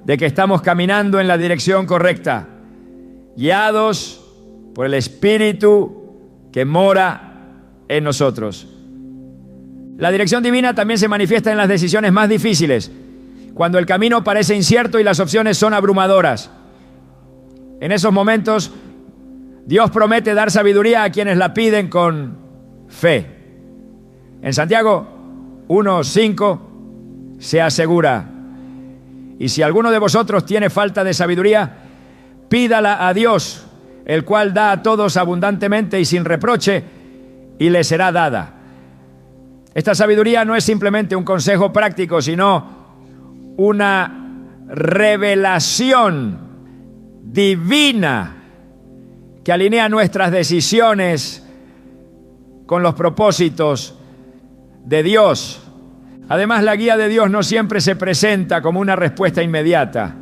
de que estamos caminando en la dirección correcta, guiados por el Espíritu que mora en nosotros. La dirección divina también se manifiesta en las decisiones más difíciles, cuando el camino parece incierto y las opciones son abrumadoras. En esos momentos, Dios promete dar sabiduría a quienes la piden con fe. En Santiago 1:5 se asegura: y si alguno de vosotros tiene falta de sabiduría, pídala a Dios, el cual da a todos abundantemente y sin reproche, y le será dada. Esta sabiduría no es simplemente un consejo práctico, sino una revelación divina que alinea nuestras decisiones con los propósitos de Dios. Además, la guía de Dios no siempre se presenta como una respuesta inmediata.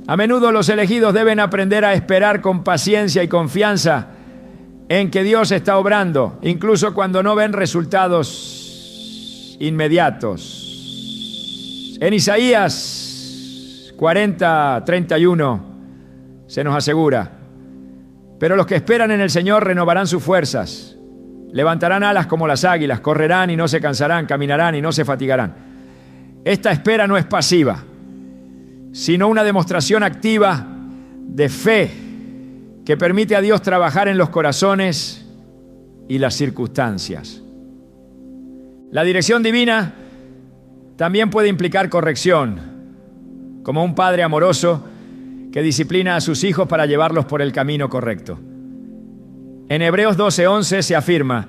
A menudo los elegidos deben aprender a esperar con paciencia y confianza en que Dios está obrando, incluso cuando no ven resultados inmediatos. En Isaías 40:31 se nos asegura: pero los que esperan en el Señor renovarán sus fuerzas, levantarán alas como las águilas, correrán y no se cansarán, caminarán y no se fatigarán. Esta espera no es pasiva, sino una demostración activa de fe que permite a Dios trabajar en los corazones y las circunstancias. La dirección divina también puede implicar corrección, como un padre amoroso que disciplina a sus hijos para llevarlos por el camino correcto. En Hebreos 12:11 se afirma: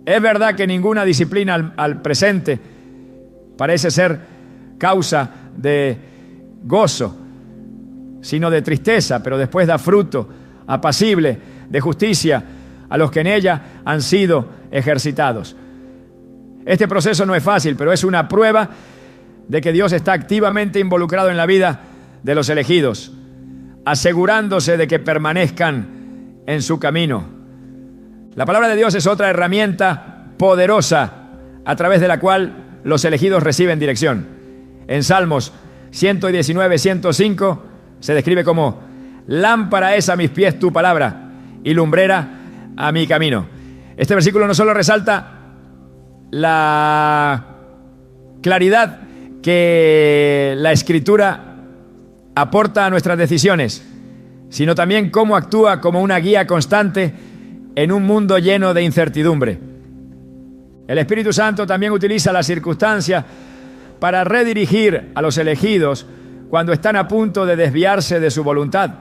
es verdad que ninguna disciplina al presente parece ser causa de gozo, sino de tristeza, pero después da fruto apacible de justicia a los que en ella han sido ejercitados. Este proceso no es fácil, pero es una prueba de que Dios está activamente involucrado en la vida de los elegidos, asegurándose de que permanezcan en su camino. La palabra de Dios es otra herramienta poderosa a través de la cual los elegidos reciben dirección. En Salmos 119, 105 se describe como: lámpara es a mis pies tu palabra y lumbrera a mi camino. Este versículo no solo resalta la claridad que la Escritura aporta a nuestras decisiones, sino también cómo actúa como una guía constante en un mundo lleno de incertidumbre. El Espíritu Santo también utiliza las circunstancias para redirigir a los elegidos cuando están a punto de desviarse de su voluntad.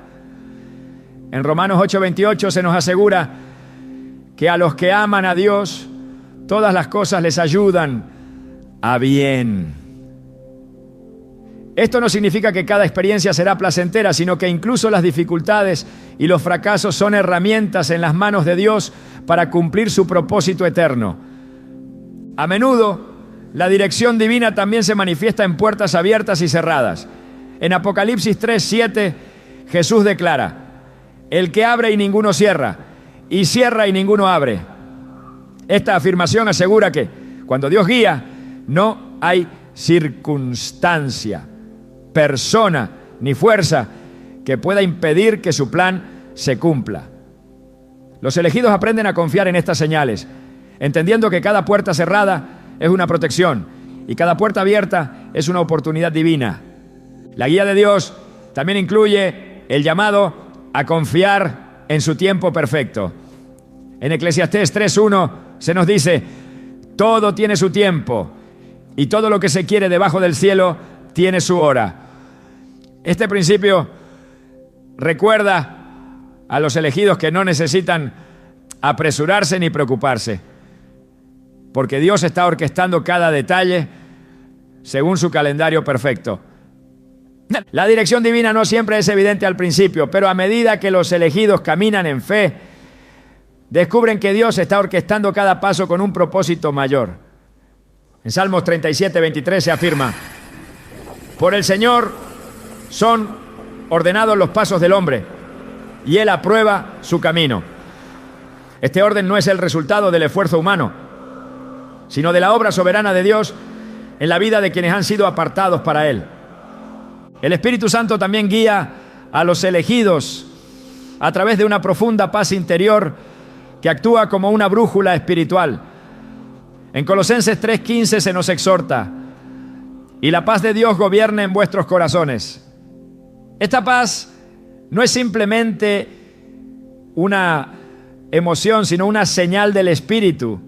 En Romanos 8:28 se nos asegura que a los que aman a Dios, todas las cosas les ayudan a bien. Esto no significa que cada experiencia será placentera, sino que incluso las dificultades y los fracasos son herramientas en las manos de Dios para cumplir su propósito eterno. A menudo, la dirección divina también se manifiesta en puertas abiertas y cerradas. En Apocalipsis 3:7, Jesús declara: el que abre y ninguno cierra, y cierra y ninguno abre. Esta afirmación asegura que cuando Dios guía, no hay circunstancia, persona ni fuerza que pueda impedir que su plan se cumpla. Los elegidos aprenden a confiar en estas señales, entendiendo que cada puerta cerrada es una protección y cada puerta abierta es una oportunidad divina. La guía de Dios también incluye el llamado a confiar en su tiempo perfecto. En Eclesiastés 3:1 se nos dice: todo tiene su tiempo y todo lo que se quiere debajo del cielo tiene su hora. Este principio recuerda a los elegidos que no necesitan apresurarse ni preocuparse, porque Dios está orquestando cada detalle según su calendario perfecto. La dirección divina no siempre es evidente al principio, pero a medida que los elegidos caminan en fe, descubren que Dios está orquestando cada paso con un propósito mayor. En Salmos 37:23 se afirma: por el Señor son ordenados los pasos del hombre, y Él aprueba su camino. Este orden no es el resultado del esfuerzo humano, sino de la obra soberana de Dios en la vida de quienes han sido apartados para Él. El Espíritu Santo también guía a los elegidos a través de una profunda paz interior que actúa como una brújula espiritual. En Colosenses 3:15 se nos exhorta: y la paz de Dios gobierne en vuestros corazones. Esta paz no es simplemente una emoción, sino una señal del Espíritu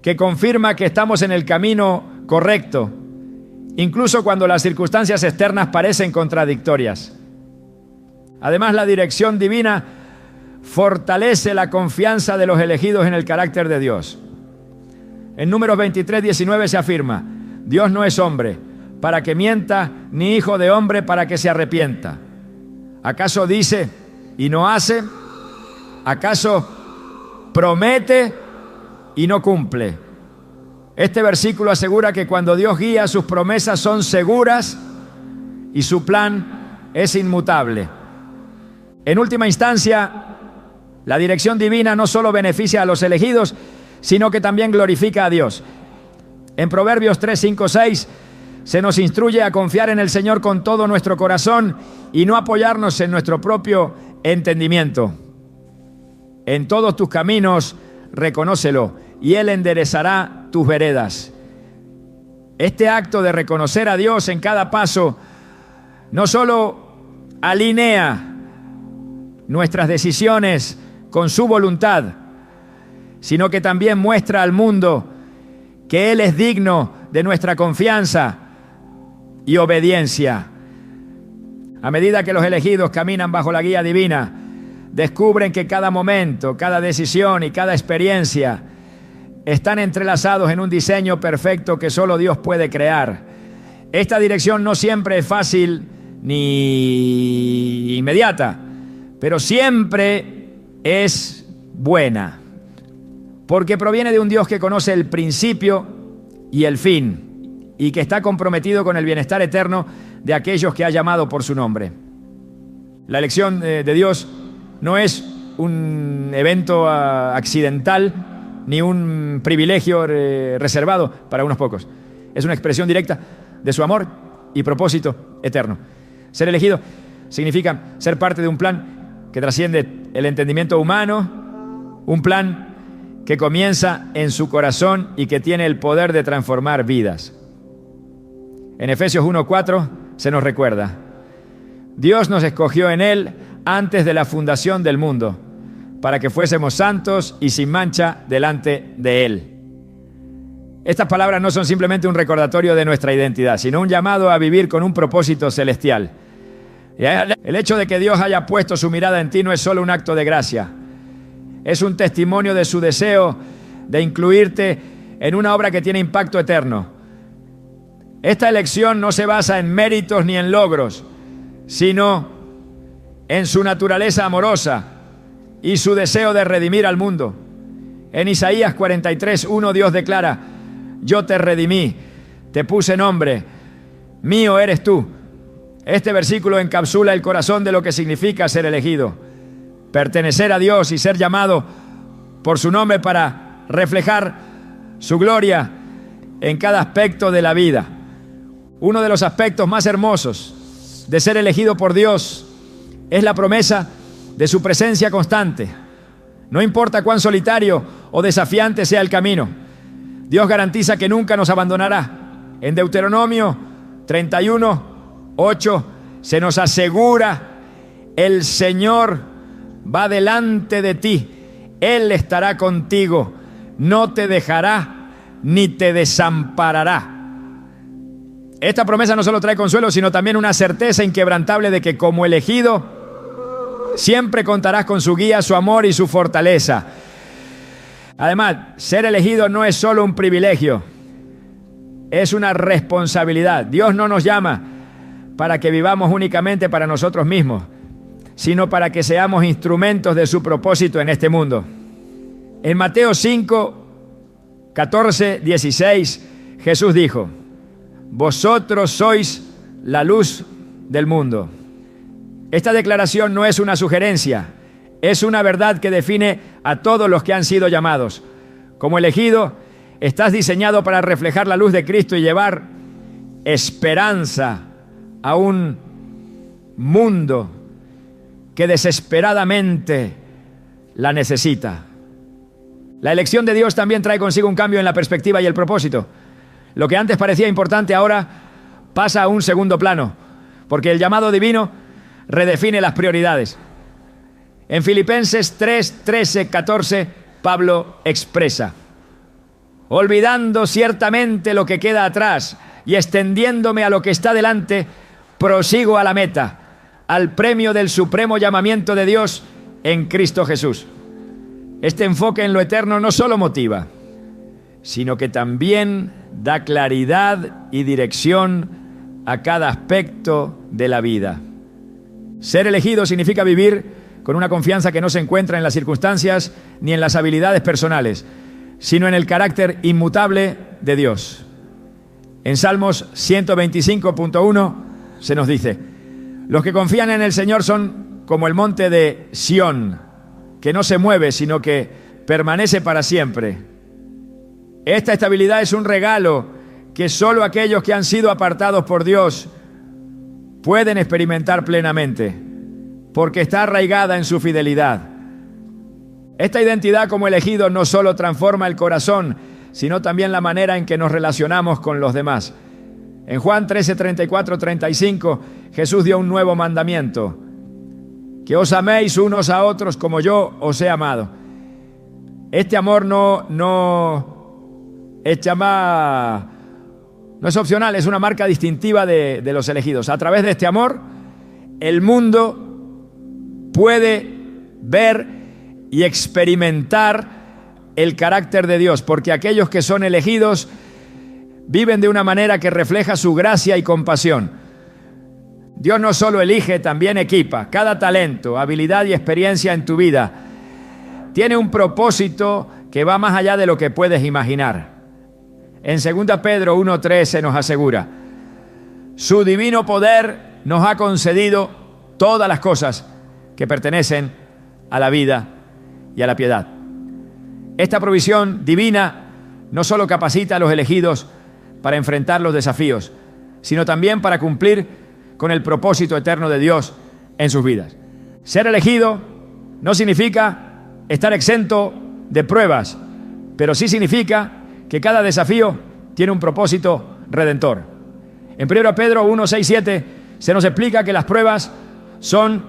que confirma que estamos en el camino correcto, incluso cuando las circunstancias externas parecen contradictorias. Además, la dirección divina fortalece la confianza de los elegidos en el carácter de Dios. En Números 23:19 se afirma: Dios no es hombre para que mienta, ni hijo de hombre para que se arrepienta. ¿Acaso dice y no hace? ¿Acaso promete y no cumple? Este versículo asegura que cuando Dios guía, sus promesas son seguras y su plan es inmutable. En última instancia, la dirección divina no solo beneficia a los elegidos, sino que también glorifica a Dios. En Proverbios 3, 5, 6 se nos instruye a confiar en el Señor con todo nuestro corazón y no apoyarnos en nuestro propio entendimiento. En todos tus caminos reconócelo y Él enderezará tus veredas. Este acto de reconocer a Dios en cada paso no solo alinea nuestras decisiones con su voluntad, sino que también muestra al mundo que Él es digno de nuestra confianza y obediencia. A medida que los elegidos caminan bajo la guía divina, descubren que cada momento, cada decisión y cada experiencia están entrelazados en un diseño perfecto que solo Dios puede crear. Esta dirección no siempre es fácil ni inmediata, pero siempre es buena, porque proviene de un Dios que conoce el principio y el fin, y que está comprometido con el bienestar eterno de aquellos que ha llamado por su nombre. La elección de Dios no es un evento accidental ni un privilegio reservado para unos pocos. Es una expresión directa de su amor y propósito eterno. Ser elegido significa ser parte de un plan que trasciende el entendimiento humano, un plan que comienza en su corazón y que tiene el poder de transformar vidas. En Efesios 1:4 se nos recuerda: Dios nos escogió en Él antes de la fundación del mundo, para que fuésemos santos y sin mancha delante de Él. Estas palabras no son simplemente un recordatorio de nuestra identidad, sino un llamado a vivir con un propósito celestial. El hecho de que Dios haya puesto su mirada en ti no es solo un acto de gracia, es un testimonio de su deseo de incluirte en una obra que tiene impacto eterno. Esta elección no se basa en méritos ni en logros, sino en su naturaleza amorosa y su deseo de redimir al mundo. En Isaías 43:1 Dios declara: yo te redimí, te puse nombre, mío eres tú. Este versículo encapsula el corazón de lo que significa ser elegido, pertenecer a Dios y ser llamado por su nombre para reflejar su gloria en cada aspecto de la vida. Uno de los aspectos más hermosos de ser elegido por Dios es la promesa de su presencia constante. No importa cuán solitario o desafiante sea el camino, Dios garantiza que nunca nos abandonará. En Deuteronomio 31:8 se nos asegura: el Señor va delante de ti, Él estará contigo, no te dejará ni te desamparará. Esta promesa no solo trae consuelo, sino también una certeza inquebrantable de que como elegido siempre contarás con su guía, su amor y su fortaleza. Además, ser elegido no es solo un privilegio, es una responsabilidad. Dios no nos llama para que vivamos únicamente para nosotros mismos, sino para que seamos instrumentos de su propósito en este mundo. En Mateo 5:14-16, Jesús dijo: vosotros sois la luz del mundo. Esta declaración no es una sugerencia, es una verdad que define a todos los que han sido llamados. Como elegido, estás diseñado para reflejar la luz de Cristo y llevar esperanza a un mundo que desesperadamente la necesita. La elección de Dios también trae consigo un cambio en la perspectiva y el propósito. Lo que antes parecía importante ahora pasa a un segundo plano, porque el llamado divino redefine las prioridades. En Filipenses 3:13-14, Pablo expresa: olvidando ciertamente lo que queda atrás y extendiéndome a lo que está delante, prosigo a la meta, al premio del supremo llamamiento de Dios en Cristo Jesús. Este enfoque en lo eterno no solo motiva, sino que también da claridad y dirección a cada aspecto de la vida. Ser elegido significa vivir con una confianza que no se encuentra en las circunstancias ni en las habilidades personales, sino en el carácter inmutable de Dios. En Salmos 125.1 se nos dice: los que confían en el Señor son como el monte de Sión, que no se mueve, sino que permanece para siempre. Esta estabilidad es un regalo que solo aquellos que han sido apartados por Dios pueden experimentar plenamente, porque está arraigada en su fidelidad. Esta identidad como elegido no solo transforma el corazón, sino también la manera en que nos relacionamos con los demás. En Juan 13:34-35, Jesús dio un nuevo mandamiento: que os améis unos a otros como yo os he amado. Este amor no es opcional, es una marca distintiva de los elegidos. A través de este amor, el mundo puede ver y experimentar el carácter de Dios, porque aquellos que son elegidos viven de una manera que refleja su gracia y compasión. Dios no solo elige, también equipa. Cada talento, habilidad y experiencia en tu vida tiene un propósito que va más allá de lo que puedes imaginar. En 2 Pedro 1:13 nos asegura: su divino poder nos ha concedido todas las cosas que pertenecen a la vida y a la piedad. Esta provisión divina no solo capacita a los elegidos para enfrentar los desafíos, sino también para cumplir con el propósito eterno de Dios en sus vidas. Ser elegido no significa estar exento de pruebas, pero sí significa que cada desafío tiene un propósito redentor. En 1 Pedro 1, 6, 7 se nos explica que las pruebas son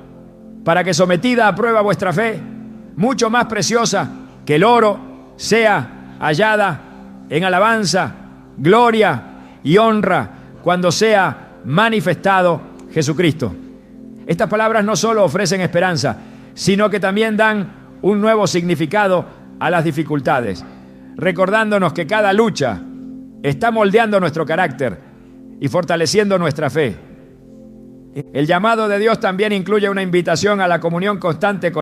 para que, sometida a prueba vuestra fe, mucho más preciosa que el oro, sea hallada en alabanza, gloria y honra cuando sea manifestado Jesucristo. Estas palabras no solo ofrecen esperanza, sino que también dan un nuevo significado a las dificultades, recordándonos que cada lucha está moldeando nuestro carácter y fortaleciendo nuestra fe. El llamado de Dios también incluye una invitación a la comunión constante con